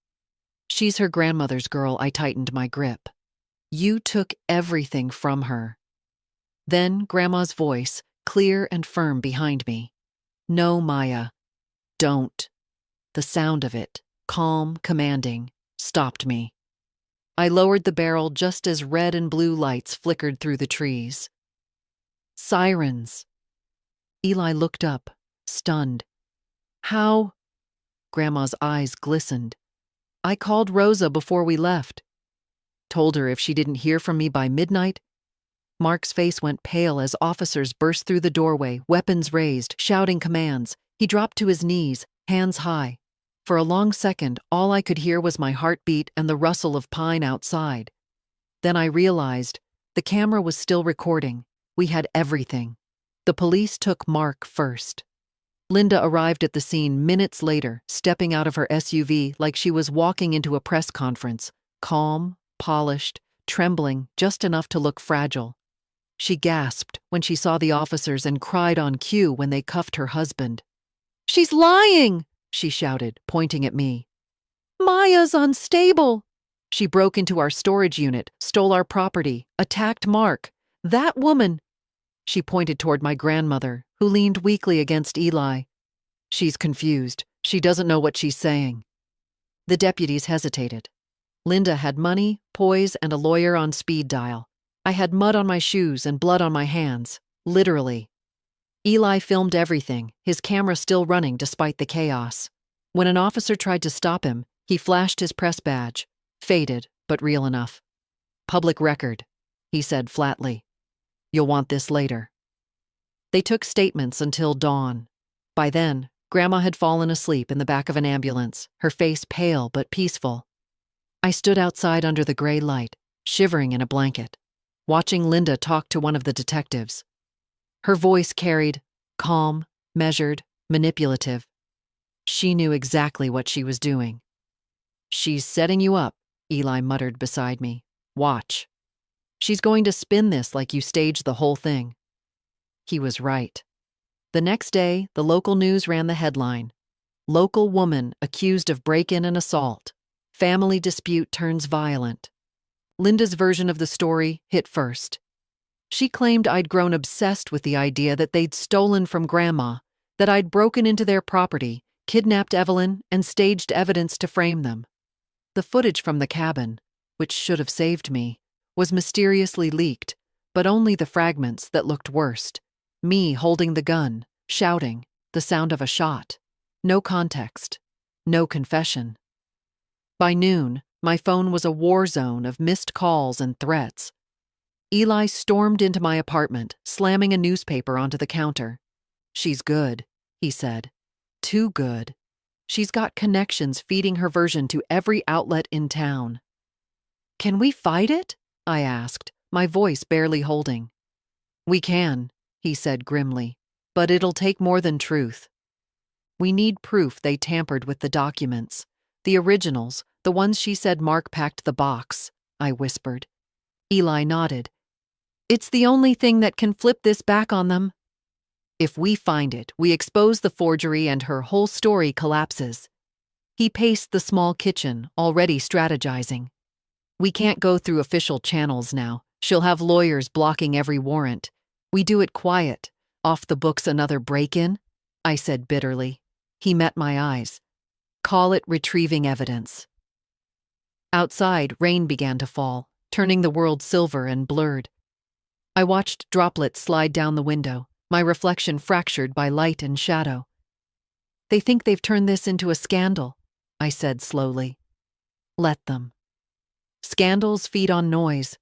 "She's her grandmother's girl," I tightened my grip. "You took everything from her." Then Grandma's voice, clear and firm behind me. "No, Maya. Don't." The sound of it, calm, commanding, stopped me. I lowered the barrel just as red and blue lights flickered through the trees. Sirens. Eli looked up, stunned. "How?" Grandma's eyes glistened. "I called Rosa before we left. Told her if she didn't hear from me by midnight." Mark's face went pale as officers burst through the doorway, weapons raised, shouting commands. He dropped to his knees, hands high. For a long second, all I could hear was my heartbeat and the rustle of pine outside. Then I realized the camera was still recording. We had everything. The police took Mark first. Linda arrived at the scene minutes later, stepping out of her SUV like she was walking into a press conference, calm, polished, trembling just enough to look fragile. She gasped when she saw the officers and cried on cue when they cuffed her husband. "She's lying!" she shouted, pointing at me. "Maya's unstable!" She broke into our storage unit, stole our property, attacked Mark. "That woman!" She pointed toward my grandmother, who leaned weakly against Eli. "She's confused. She doesn't know what she's saying." The deputies hesitated. Linda had money, poise, and a lawyer on speed dial. I had mud on my shoes and blood on my hands, literally. Eli filmed everything, his camera still running despite the chaos. When an officer tried to stop him, he flashed his press badge, faded but real enough. "Public record," he said flatly. "You'll want this later." They took statements until dawn. By then, Grandma had fallen asleep in the back of an ambulance, her face pale but peaceful. I stood outside under the gray light, shivering in a blanket, watching Linda talk to one of the detectives. Her voice carried, calm, measured, manipulative. She knew exactly what she was doing. "She's setting you up," Eli muttered beside me. "Watch. She's going to spin this like you staged the whole thing." He was right. The next day, the local news ran the headline, "Local woman accused of break-in and assault. Family dispute turns violent." Linda's version of the story hit first. She claimed I'd grown obsessed with the idea that they'd stolen from Grandma, that I'd broken into their property, kidnapped Evelyn, and staged evidence to frame them. The footage from the cabin, which should have saved me, was mysteriously leaked, but only the fragments that looked worst. Me holding the gun, shouting, the sound of a shot. No context. No confession. By noon, my phone was a war zone of missed calls and threats. Eli stormed into my apartment, slamming a newspaper onto the counter. "She's good," he said. "Too good. She's got connections feeding her version to every outlet in town." "Can we fight it?" I asked, my voice barely holding. "We can," he said grimly, "but it'll take more than truth. We need proof they tampered with the documents. The originals, the ones she said Mark packed the box," I whispered. Eli nodded. "It's the only thing that can flip this back on them. If we find it, we expose the forgery and her whole story collapses." He paced the small kitchen, already strategizing. "We can't go through official channels now. She'll have lawyers blocking every warrant. We do it quiet. Off the books another break-in?" I said bitterly. He met my eyes. "Call it retrieving evidence." Outside, rain began to fall, turning the world silver and blurred. I watched droplets slide down the window, my reflection fractured by light and shadow. "They think they've turned this into a scandal," I said slowly. "Let them. Scandals feed on noise.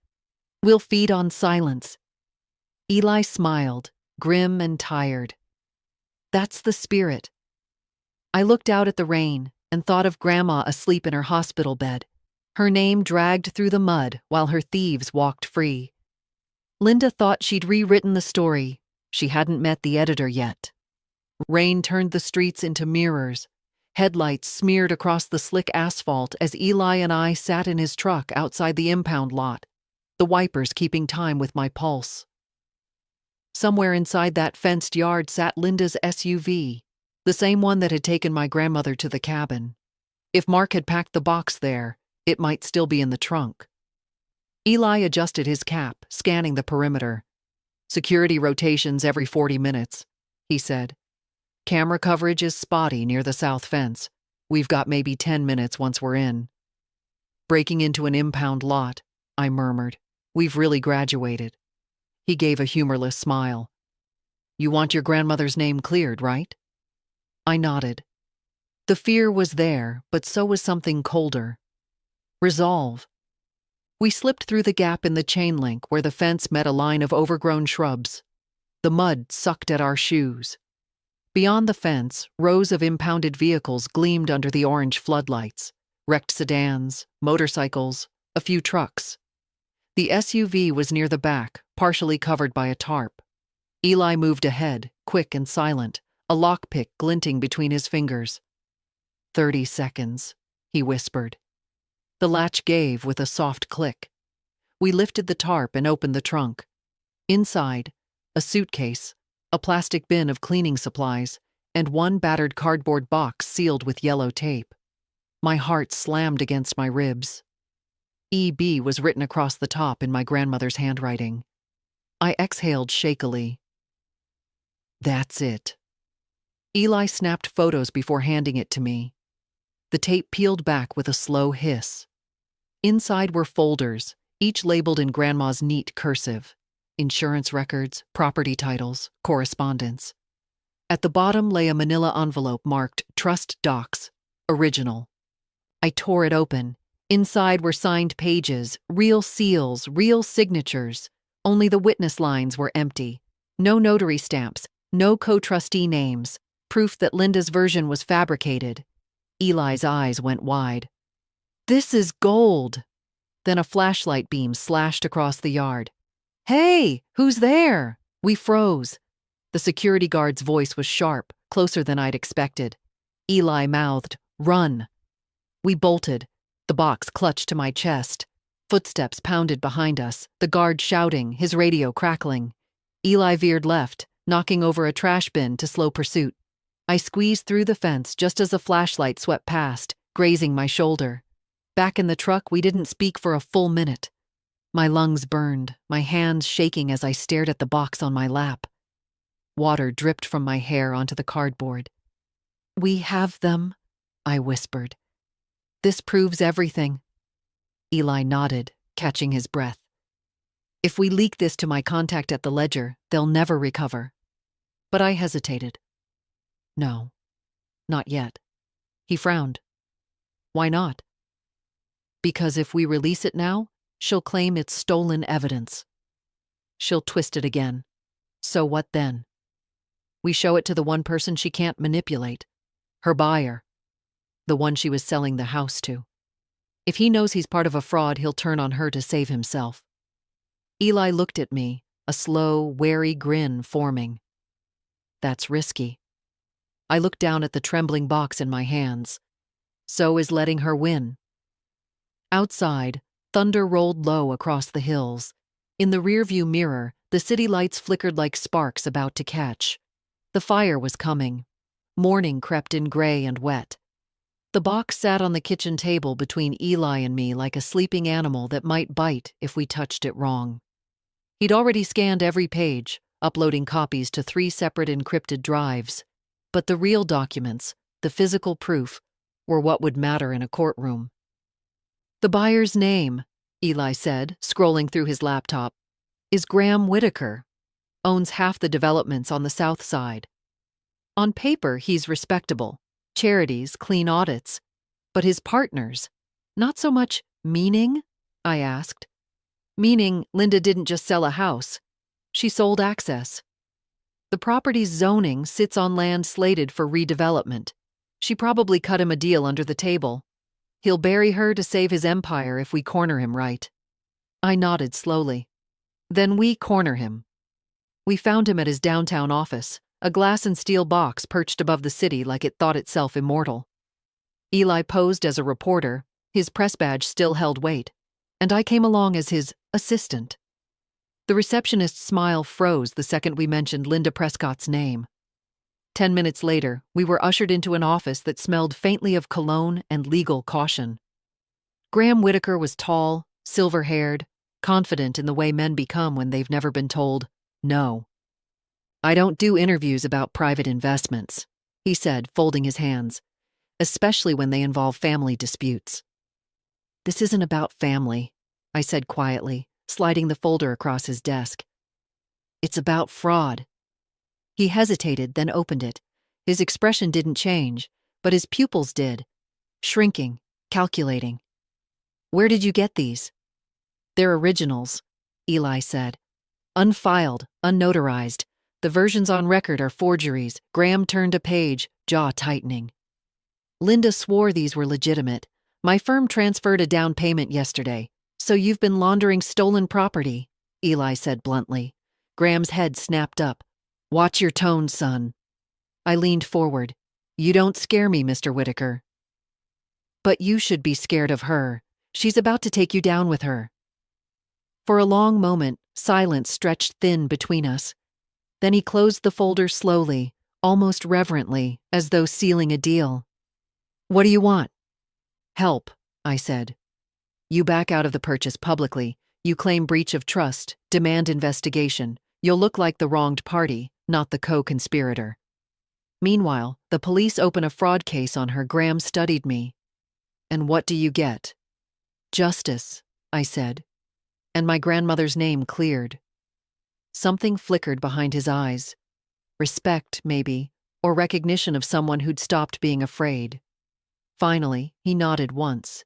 We'll feed on silence." Eli smiled, grim and tired. "That's the spirit." I looked out at the rain and thought of Grandma asleep in her hospital bed, her name dragged through the mud while her thieves walked free. Linda thought she'd rewritten the story. She hadn't met the editor yet. Rain turned the streets into mirrors. Headlights smeared across the slick asphalt as Eli and I sat in his truck outside the impound lot, the wipers keeping time with my pulse. Somewhere inside that fenced yard sat Linda's SUV, the same one that had taken my grandmother to the cabin. If Mark had packed the box there, it might still be in the trunk. Eli adjusted his cap, scanning the perimeter. "Security rotations every 40 minutes, he said. "Camera coverage is spotty near the south fence. We've got maybe 10 minutes once we're in." "Breaking into an impound lot," I murmured. "We've really graduated." He gave a humorless smile. "You want your grandmother's name cleared, right?" I nodded. The fear was there, but so was something colder. Resolve. We slipped through the gap in the chain link where the fence met a line of overgrown shrubs. The mud sucked at our shoes. Beyond the fence, rows of impounded vehicles gleamed under the orange floodlights. Wrecked sedans, motorcycles, a few trucks. The SUV was near the back, partially covered by a tarp. Eli moved ahead, quick and silent, a lockpick glinting between his fingers. 30 seconds, he whispered. The latch gave with a soft click. We lifted the tarp and opened the trunk. Inside, a suitcase, a plastic bin of cleaning supplies, and one battered cardboard box sealed with yellow tape. My heart slammed against my ribs. EB was written across the top in my grandmother's handwriting. I exhaled shakily. That's it. Eli snapped photos before handing it to me. The tape peeled back with a slow hiss. Inside were folders, each labeled in Grandma's neat cursive. Insurance records, property titles, correspondence. At the bottom lay a manila envelope marked Trust Docs, Original. I tore it open. Inside were signed pages, real seals, real signatures. Only the witness lines were empty. No notary stamps, no co-trustee names, proof that Linda's version was fabricated. Eli's eyes went wide. "This is gold." Then a flashlight beam slashed across the yard. "Hey, who's there?" We froze. The security guard's voice was sharp, closer than I'd expected. Eli mouthed, "Run." We bolted. The box clutched to my chest. Footsteps pounded behind us, the guard shouting, his radio crackling. Eli veered left, knocking over a trash bin to slow pursuit. I squeezed through the fence just as a flashlight swept past, grazing my shoulder. Back in the truck, we didn't speak for a full minute. My lungs burned, my hands shaking as I stared at the box on my lap. Water dripped from my hair onto the cardboard. "We have them," I whispered. "This proves everything." Eli nodded, catching his breath. "If we leak this to my contact at the Ledger, they'll never recover." But I hesitated. "No, not yet." He frowned. "Why not?" "Because if we release it now, she'll claim it's stolen evidence. She'll twist it again. So what then? We show it to the one person she can't manipulate, her buyer, the one she was selling the house to. If he knows he's part of a fraud, he'll turn on her to save himself." Eli looked at me, a slow, wary grin forming. "That's risky." I looked down at the trembling box in my hands. So is letting her win. Outside, thunder rolled low across the hills. In the rearview mirror, the city lights flickered like sparks about to catch. The fire was coming. Morning crept in gray and wet. The box sat on the kitchen table between Eli and me like a sleeping animal that might bite if we touched it wrong. He'd already scanned every page, uploading copies to 3 separate encrypted drives. But the real documents, the physical proof, were what would matter in a courtroom. "The buyer's name," Eli said, scrolling through his laptop, "is Graham Whitaker. Owns half the developments on the south side. On paper, he's respectable. Charities, clean audits. But his partners, not so much meaning?" I asked. Meaning, Linda didn't just sell a house. She sold access. The property's zoning sits on land slated for redevelopment. She probably cut him a deal under the table. He'll bury her to save his empire if we corner him right. I nodded slowly. Then we corner him. We found him at his downtown office, a glass and steel box perched above the city like it thought itself immortal. Eli posed as a reporter, his press badge still held weight, and I came along as his assistant. The receptionist's smile froze the second we mentioned Linda Prescott's name. 10 minutes later, we were ushered into an office that smelled faintly of cologne and legal caution. Graham Whitaker was tall, silver-haired, confident in the way men become when they've never been told no. "I don't do interviews about private investments," he said, folding his hands, "especially when they involve family disputes." "This isn't about family," I said quietly, sliding the folder across his desk. "It's about fraud." He hesitated, then opened it. His expression didn't change, but his pupils did. Shrinking, calculating. "Where did you get these?" "They're originals," Eli said. "Unfiled, unnotarized. The versions on record are forgeries." Graham turned a page, jaw tightening. "Linda swore these were legitimate. My firm transferred a down payment yesterday. So you've been laundering stolen property," Eli said bluntly. Graham's head snapped up. "Watch your tone, son." I leaned forward. "You don't scare me, Mr. Whitaker." "But you should be scared of her. She's about to take you down with her." For a long moment, silence stretched thin between us. Then he closed the folder slowly, almost reverently, as though sealing a deal. "What do you want?" "Help," I said. "You back out of the purchase publicly. You claim breach of trust, demand investigation. You'll look like the wronged party, not the co-conspirator." Meanwhile, the police open a fraud case on her. Graham studied me. "And what do you get?" "Justice," I said. And my grandmother's name cleared. Something flickered behind his eyes. Respect, maybe, or recognition of someone who'd stopped being afraid. Finally, he nodded once.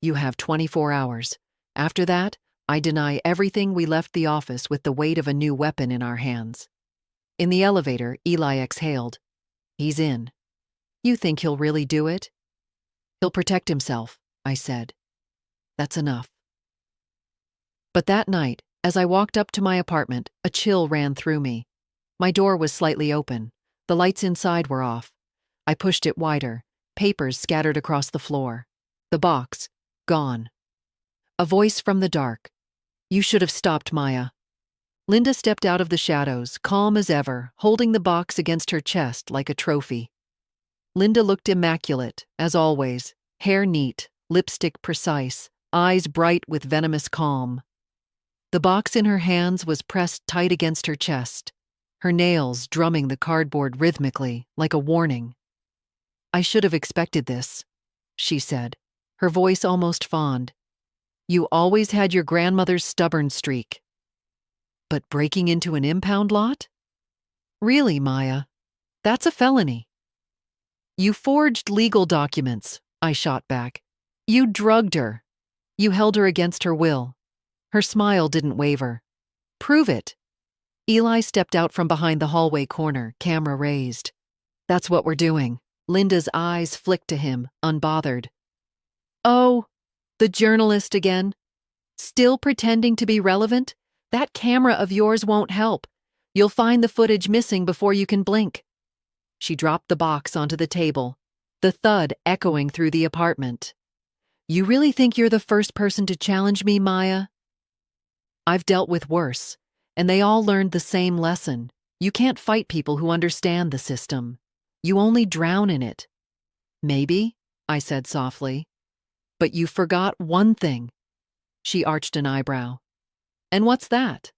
"You have 24 hours. After that, I deny everything." We left the office with the weight of a new weapon in our hands. In the elevator, Eli exhaled. "He's in." "You think he'll really do it?" "He'll protect himself," I said. "That's enough." But that night, as I walked up to my apartment, a chill ran through me. My door was slightly open. The lights inside were off. I pushed it wider, papers scattered across the floor. The box, gone. A voice from the dark. "You should have stopped, Maya." Linda stepped out of the shadows, calm as ever, holding the box against her chest like a trophy. Linda looked immaculate, as always, hair neat, lipstick precise, eyes bright with venomous calm. The box in her hands was pressed tight against her chest, her nails drumming the cardboard rhythmically, like a warning. "I should have expected this," she said, her voice almost fond. "You always had your grandmother's stubborn streak." "But breaking into an impound lot?" "Really, Maya? That's a felony." "You forged legal documents," I shot back. "You drugged her. You held her against her will." Her smile didn't waver. "Prove it." Eli stepped out from behind the hallway corner, camera raised. "That's what we're doing." Linda's eyes flicked to him, unbothered. "Oh, the journalist again? Still pretending to be relevant? That camera of yours won't help. You'll find the footage missing before you can blink." She dropped the box onto the table, the thud echoing through the apartment. "You really think you're the first person to challenge me, Maya?" "I've dealt with worse, and they all learned the same lesson. You can't fight people who understand the system. You only drown in it." "Maybe," I said softly. "But you forgot one thing." She arched an eyebrow. "And what's that?"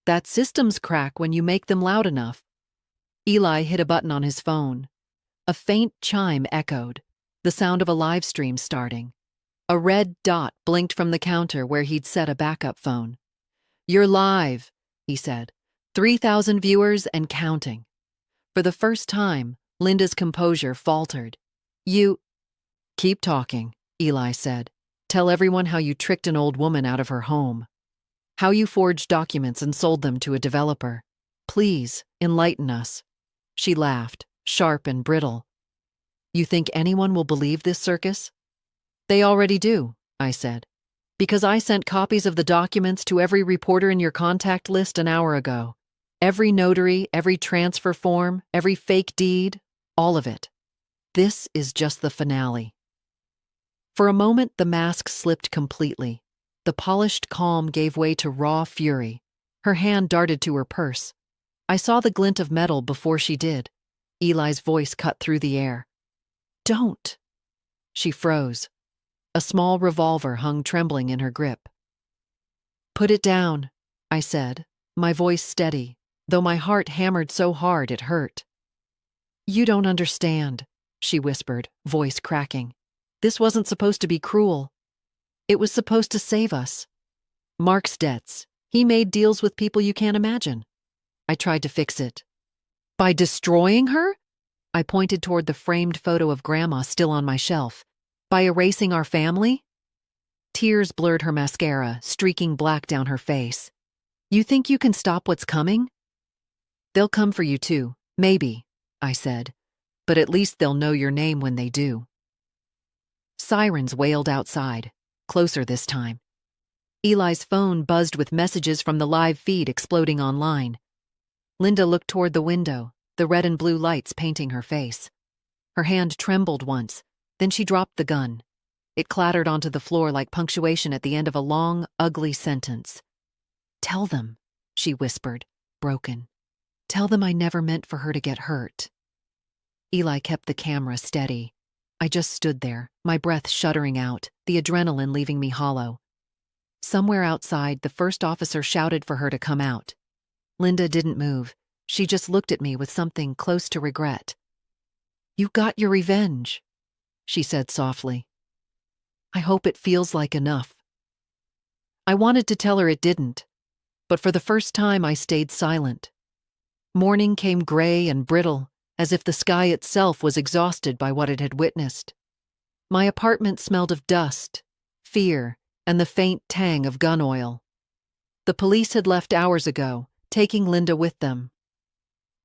"That systems crack when you make them loud enough." Eli hit a button on his phone. A faint chime echoed, the sound of a live stream starting. A red dot blinked from the counter where he'd set a backup phone. "You're live," he said. 3,000 viewers and counting. For the first time, Linda's composure faltered. "You..." "Keep talking," Eli said. Tell everyone how you tricked an old woman out of her home, how you forged documents and sold them to a developer. Please, enlighten us." She laughed, sharp and brittle. "You think anyone will believe this circus?" "They already do," I said, "because I sent copies of the documents to every reporter in your contact list an hour ago. Every notary, every transfer form, every fake deed, all of it. This is just the finale." For a moment, the mask slipped completely. The polished calm gave way to raw fury. Her hand darted to her purse. I saw the glint of metal before she did. Eli's voice cut through the air. "Don't." She froze. A small revolver hung trembling in her grip. "Put it down," I said, my voice steady, though my heart hammered so hard it hurt. "You don't understand," she whispered, voice cracking. "This wasn't supposed to be cruel. It was supposed to save us. Mark's debts. He made deals with people you can't imagine. I tried to fix it." "By destroying her?" I pointed toward the framed photo of Grandma still on my shelf. "By erasing our family?" Tears blurred her mascara, streaking black down her face. "You think you can stop what's coming?" "They'll come for you too, maybe," I said. "But at least they'll know your name when they do." Sirens wailed outside, closer this time. Eli's phone buzzed with messages from the live feed exploding online. Linda looked toward the window, the red and blue lights painting her face. Her hand trembled once, then she dropped the gun. It clattered onto the floor like punctuation at the end of a long, ugly sentence. "Tell them," she whispered, broken. "Tell them I never meant for her to get hurt." Eli kept the camera steady. I just stood there, my breath shuddering out, the adrenaline leaving me hollow. Somewhere outside, the first officer shouted for her to come out. Linda didn't move. She just looked at me with something close to regret. "You got your revenge," she said softly. "I hope it feels like enough." I wanted to tell her it didn't, but for the first time I stayed silent. Morning came gray and brittle, as if the sky itself was exhausted by what it had witnessed. My apartment smelled of dust, fear, and the faint tang of gun oil. The police had left hours ago, taking Linda with them.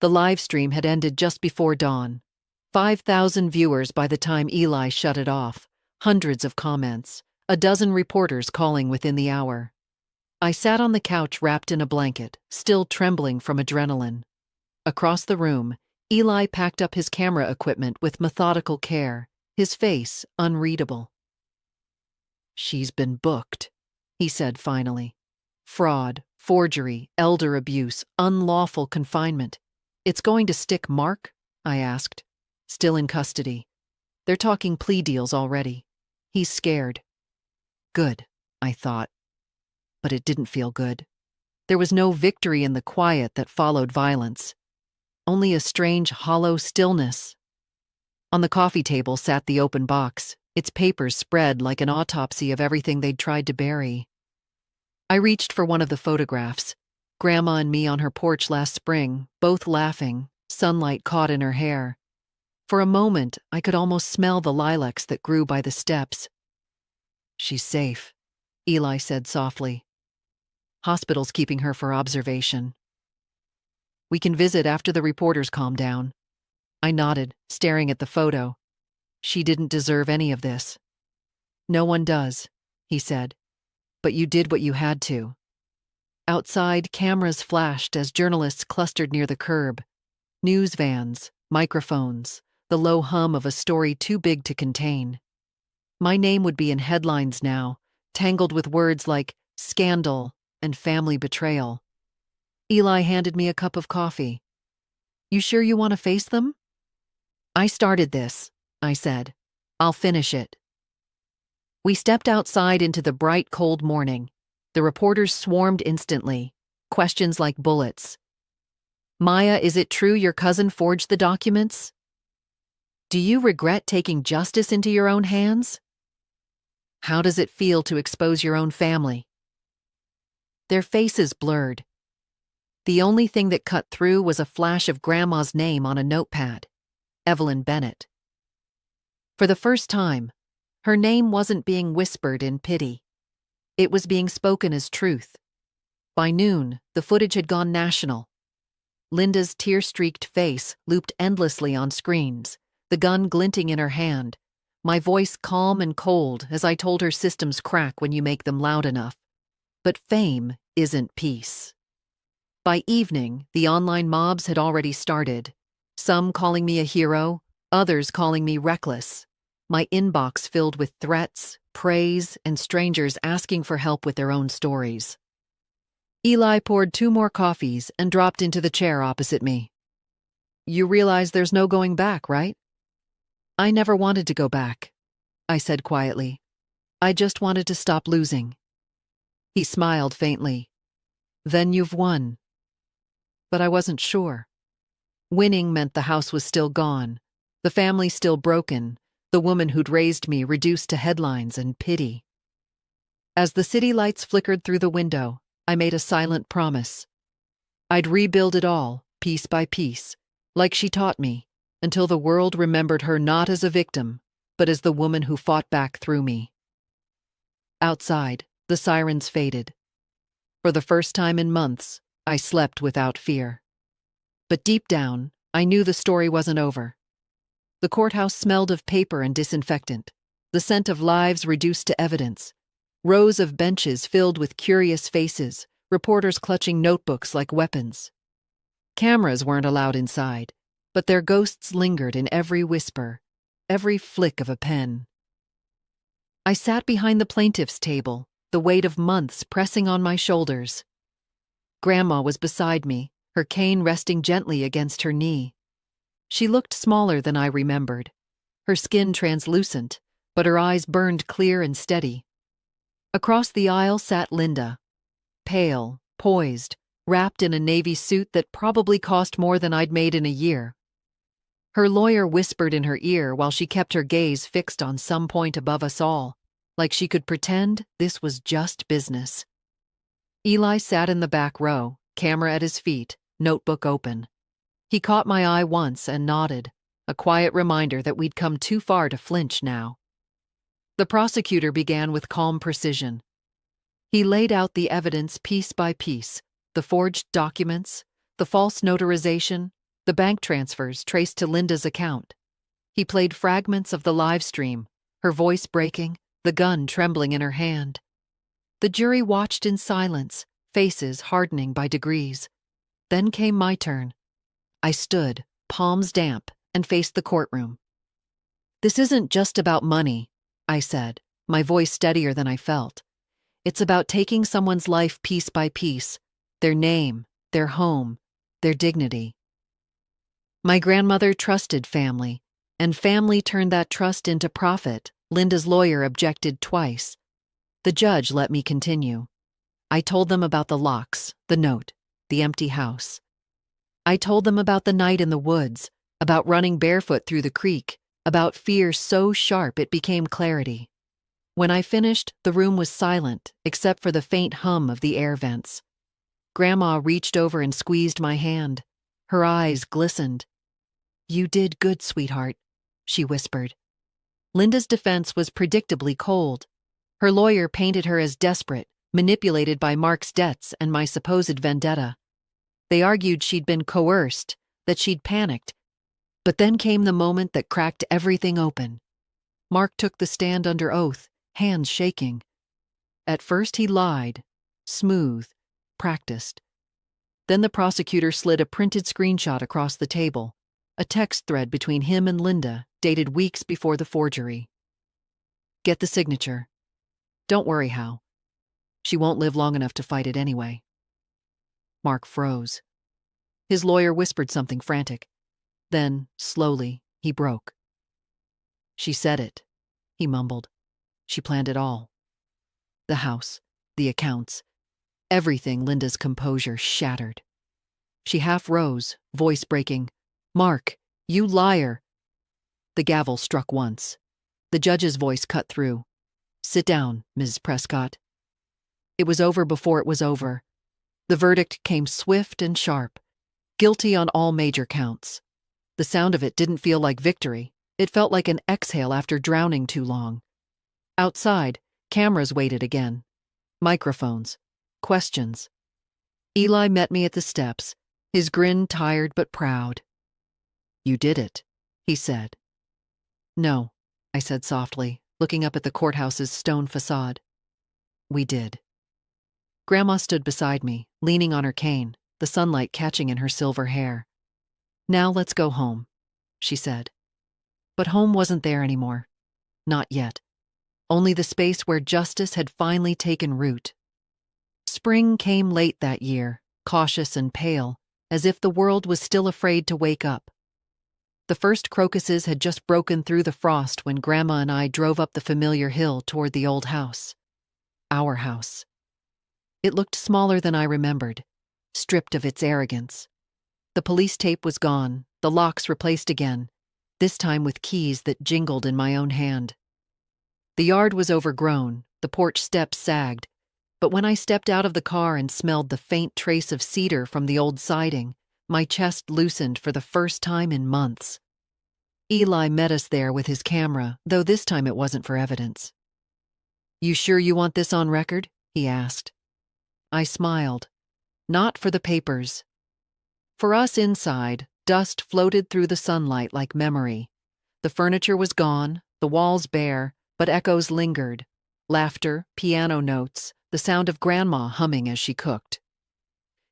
The live stream had ended just before dawn. 5,000 viewers by the time Eli shut it off, hundreds of comments, a dozen reporters calling within the hour. I sat on the couch wrapped in a blanket, still trembling from adrenaline. Across the room, Eli packed up his camera equipment with methodical care, his face unreadable. "She's been booked," he said finally. "Fraud, forgery, elder abuse, unlawful confinement. It's going to stick, Mark?" I asked. "Still in custody. They're talking plea deals already. He's scared." Good, I thought. But it didn't feel good. There was no victory in the quiet that followed violence. Only a strange, hollow stillness. On the coffee table sat the open box, its papers spread like an autopsy of everything they'd tried to bury. I reached for one of the photographs. Grandma and me on her porch last spring, both laughing, sunlight caught in her hair. For a moment, I could almost smell the lilacs that grew by the steps. "She's safe," Eli said softly. "Hospital's keeping her for observation. We can visit after the reporters calm down." I nodded, staring at the photo. She didn't deserve any of this. "No one does," he said. "But you did what you had to." Outside, cameras flashed as journalists clustered near the curb. News vans, microphones, the low hum of a story too big to contain. My name would be in headlines now, tangled with words like scandal and family betrayal. Eli handed me a cup of coffee. "You sure you want to face them?" "I started this," I said. "I'll finish it." We stepped outside into the bright, cold morning. The reporters swarmed instantly, questions like bullets. "Maya, is it true your cousin forged the documents? Do you regret taking justice into your own hands? How does it feel to expose your own family?" Their faces blurred. The only thing that cut through was a flash of Grandma's name on a notepad, Evelyn Bennett. For the first time, Her name wasn't being whispered in pity. It was being spoken as truth. By noon, the footage had gone national. Linda's tear-streaked face looped endlessly on screens, the gun glinting in her hand, my voice calm and cold as I told her systems crack when you make them loud enough. But fame isn't peace. By evening, the online mobs had already started, some calling me a hero, others calling me reckless, my inbox filled with threats, praise, and strangers asking for help with their own stories. Eli poured 2 more coffees and dropped into the chair opposite me. "You realize there's no going back, right?" "I never wanted to go back," I said quietly. "I just wanted to stop losing." He smiled faintly. "Then you've won." But I wasn't sure. Winning meant the house was still gone, the family still broken, the woman who'd raised me reduced to headlines and pity. As the city lights flickered through the window, I made a silent promise. I'd rebuild it all, piece by piece, like she taught me, until the world remembered her not as a victim, but as the woman who fought back through me. Outside, the sirens faded. For the first time in months, I slept without fear. But deep down, I knew the story wasn't over. The courthouse smelled of paper and disinfectant, the scent of lives reduced to evidence, rows of benches filled with curious faces, reporters clutching notebooks like weapons. Cameras weren't allowed inside, but their ghosts lingered in every whisper, every flick of a pen. I sat behind the plaintiff's table, the weight of months pressing on my shoulders. Grandma was beside me, her cane resting gently against her knee. She looked smaller than I remembered, her skin translucent, but her eyes burned clear and steady. Across the aisle sat Linda, pale, poised, wrapped in a navy suit that probably cost more than I'd made in a year. Her lawyer whispered in her ear while she kept her gaze fixed on some point above us all, like she could pretend this was just business. Eli sat in the back row, camera at his feet, notebook open. He caught my eye once and nodded, a quiet reminder that we'd come too far to flinch now. The prosecutor began with calm precision. He laid out the evidence piece by piece, the forged documents, the false notarization, the bank transfers traced to Linda's account. He played fragments of the live stream, her voice breaking, the gun trembling in her hand. The jury watched in silence, faces hardening by degrees. Then came my turn. I stood, palms damp, and faced the courtroom. "This isn't just about money," I said, my voice steadier than I felt. "It's about taking someone's life piece by piece, their name, their home, their dignity." My grandmother trusted family, and family turned that trust into profit. Linda's lawyer objected twice. The judge let me continue. I told them about the locks, the note, the empty house. I told them about the night in the woods, about running barefoot through the creek, about fear so sharp it became clarity. When I finished, the room was silent, except for the faint hum of the air vents. Grandma reached over and squeezed my hand. Her eyes glistened. "You did good, sweetheart," she whispered. Linda's defense was predictably cold. Her lawyer painted her as desperate, manipulated by Mark's debts and my supposed vendetta. They argued she'd been coerced, that she'd panicked. But then came the moment that cracked everything open. Mark took the stand under oath, hands shaking. At first he lied, smooth, practiced. Then the prosecutor slid a printed screenshot across the table, a text thread between him and Linda, dated weeks before the forgery. "Get the signature. Don't worry, Hal. She won't live long enough to fight it anyway." Mark froze. His lawyer whispered something frantic. Then, slowly, he broke. "She said it," he mumbled. "She planned it all. The house, the accounts, everything." Linda's composure shattered. She half rose, voice breaking. "Mark, you liar!" The gavel struck once. The judge's voice cut through. "Sit down, Ms. Prescott." It was over before it was over. The verdict came swift and sharp. Guilty on all major counts. The sound of it didn't feel like victory. It felt like an exhale after drowning too long. Outside, cameras waited again. Microphones. Questions. Eli met me at the steps, his grin tired but proud. "You did it," he said. "No," I said softly, looking up at the courthouse's stone facade. "We did." Grandma stood beside me, leaning on her cane, the sunlight catching in her silver hair. "Now let's go home," she said. But home wasn't there anymore. Not yet. Only the space where justice had finally taken root. Spring came late that year, cautious and pale, as if the world was still afraid to wake up. The first crocuses had just broken through the frost when Grandma and I drove up the familiar hill toward the old house. Our house. It looked smaller than I remembered, stripped of its arrogance. The police tape was gone, the locks replaced again, this time with keys that jingled in my own hand. The yard was overgrown, the porch steps sagged, but when I stepped out of the car and smelled the faint trace of cedar from the old siding, my chest loosened for the first time in months. Eli met us there with his camera, though this time it wasn't for evidence. "You sure you want this on record?" he asked. I smiled. "Not for the papers." For us inside, dust floated through the sunlight like memory. The furniture was gone, the walls bare, but echoes lingered. Laughter, piano notes, the sound of Grandma humming as she cooked.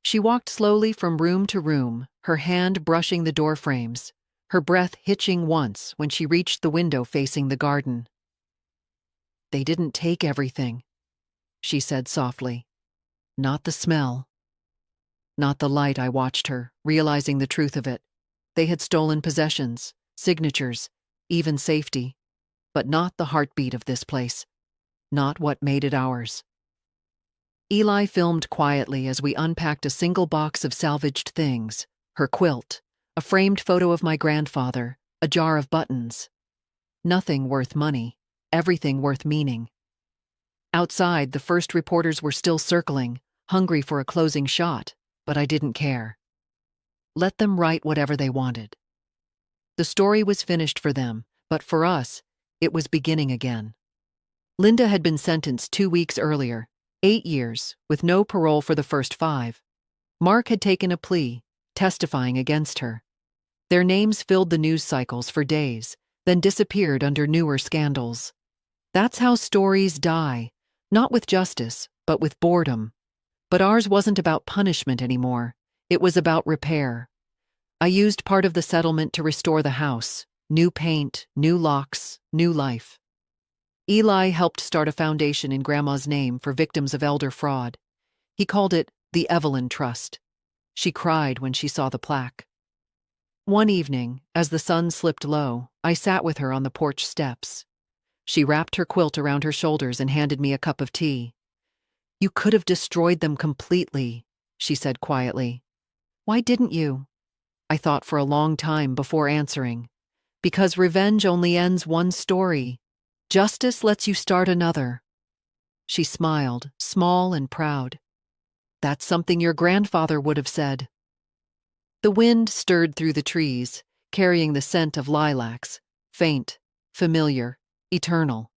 She walked slowly from room to room, her hand brushing the door frames, her breath hitching once when she reached the window facing the garden. "They didn't take everything," she said softly. "Not the smell. Not the light." I watched her, realizing the truth of it. They had stolen possessions, signatures, even safety, but not the heartbeat of this place. Not what made it ours. Eli filmed quietly as we unpacked a single box of salvaged things, her quilt, a framed photo of my grandfather, a jar of buttons. Nothing worth money, everything worth meaning. Outside, the first reporters were still circling, hungry for a closing shot, but I didn't care. Let them write whatever they wanted. The story was finished for them, but for us, it was beginning again. Linda had been sentenced 2 weeks earlier, 8 years, with no parole for the first 5. Mark had taken a plea, testifying against her. Their names filled the news cycles for days, then disappeared under newer scandals. That's how stories die, not with justice, but with boredom. But ours wasn't about punishment anymore. It was about repair. I used part of the settlement to restore the house. New paint, new locks, new life. Eli helped start a foundation in Grandma's name for victims of elder fraud. He called it the Evelyn Trust. She cried when she saw the plaque. One evening, as the sun slipped low, I sat with her on the porch steps. She wrapped her quilt around her shoulders and handed me a cup of tea. "You could have destroyed them completely," she said quietly. "Why didn't you?" I thought for a long time before answering. Because revenge only ends one story. Justice lets you start another. She smiled, small and proud. "That's something your grandfather would have said." The wind stirred through the trees, carrying the scent of lilacs, faint, familiar, eternal.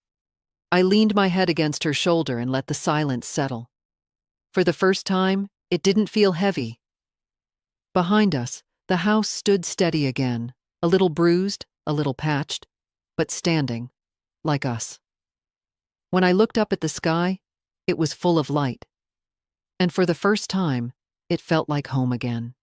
I leaned my head against her shoulder and let the silence settle. For the first time, it didn't feel heavy. Behind us, the house stood steady again, a little bruised, a little patched, but standing, like us. When I looked up at the sky, it was full of light. And for the first time, it felt like home again.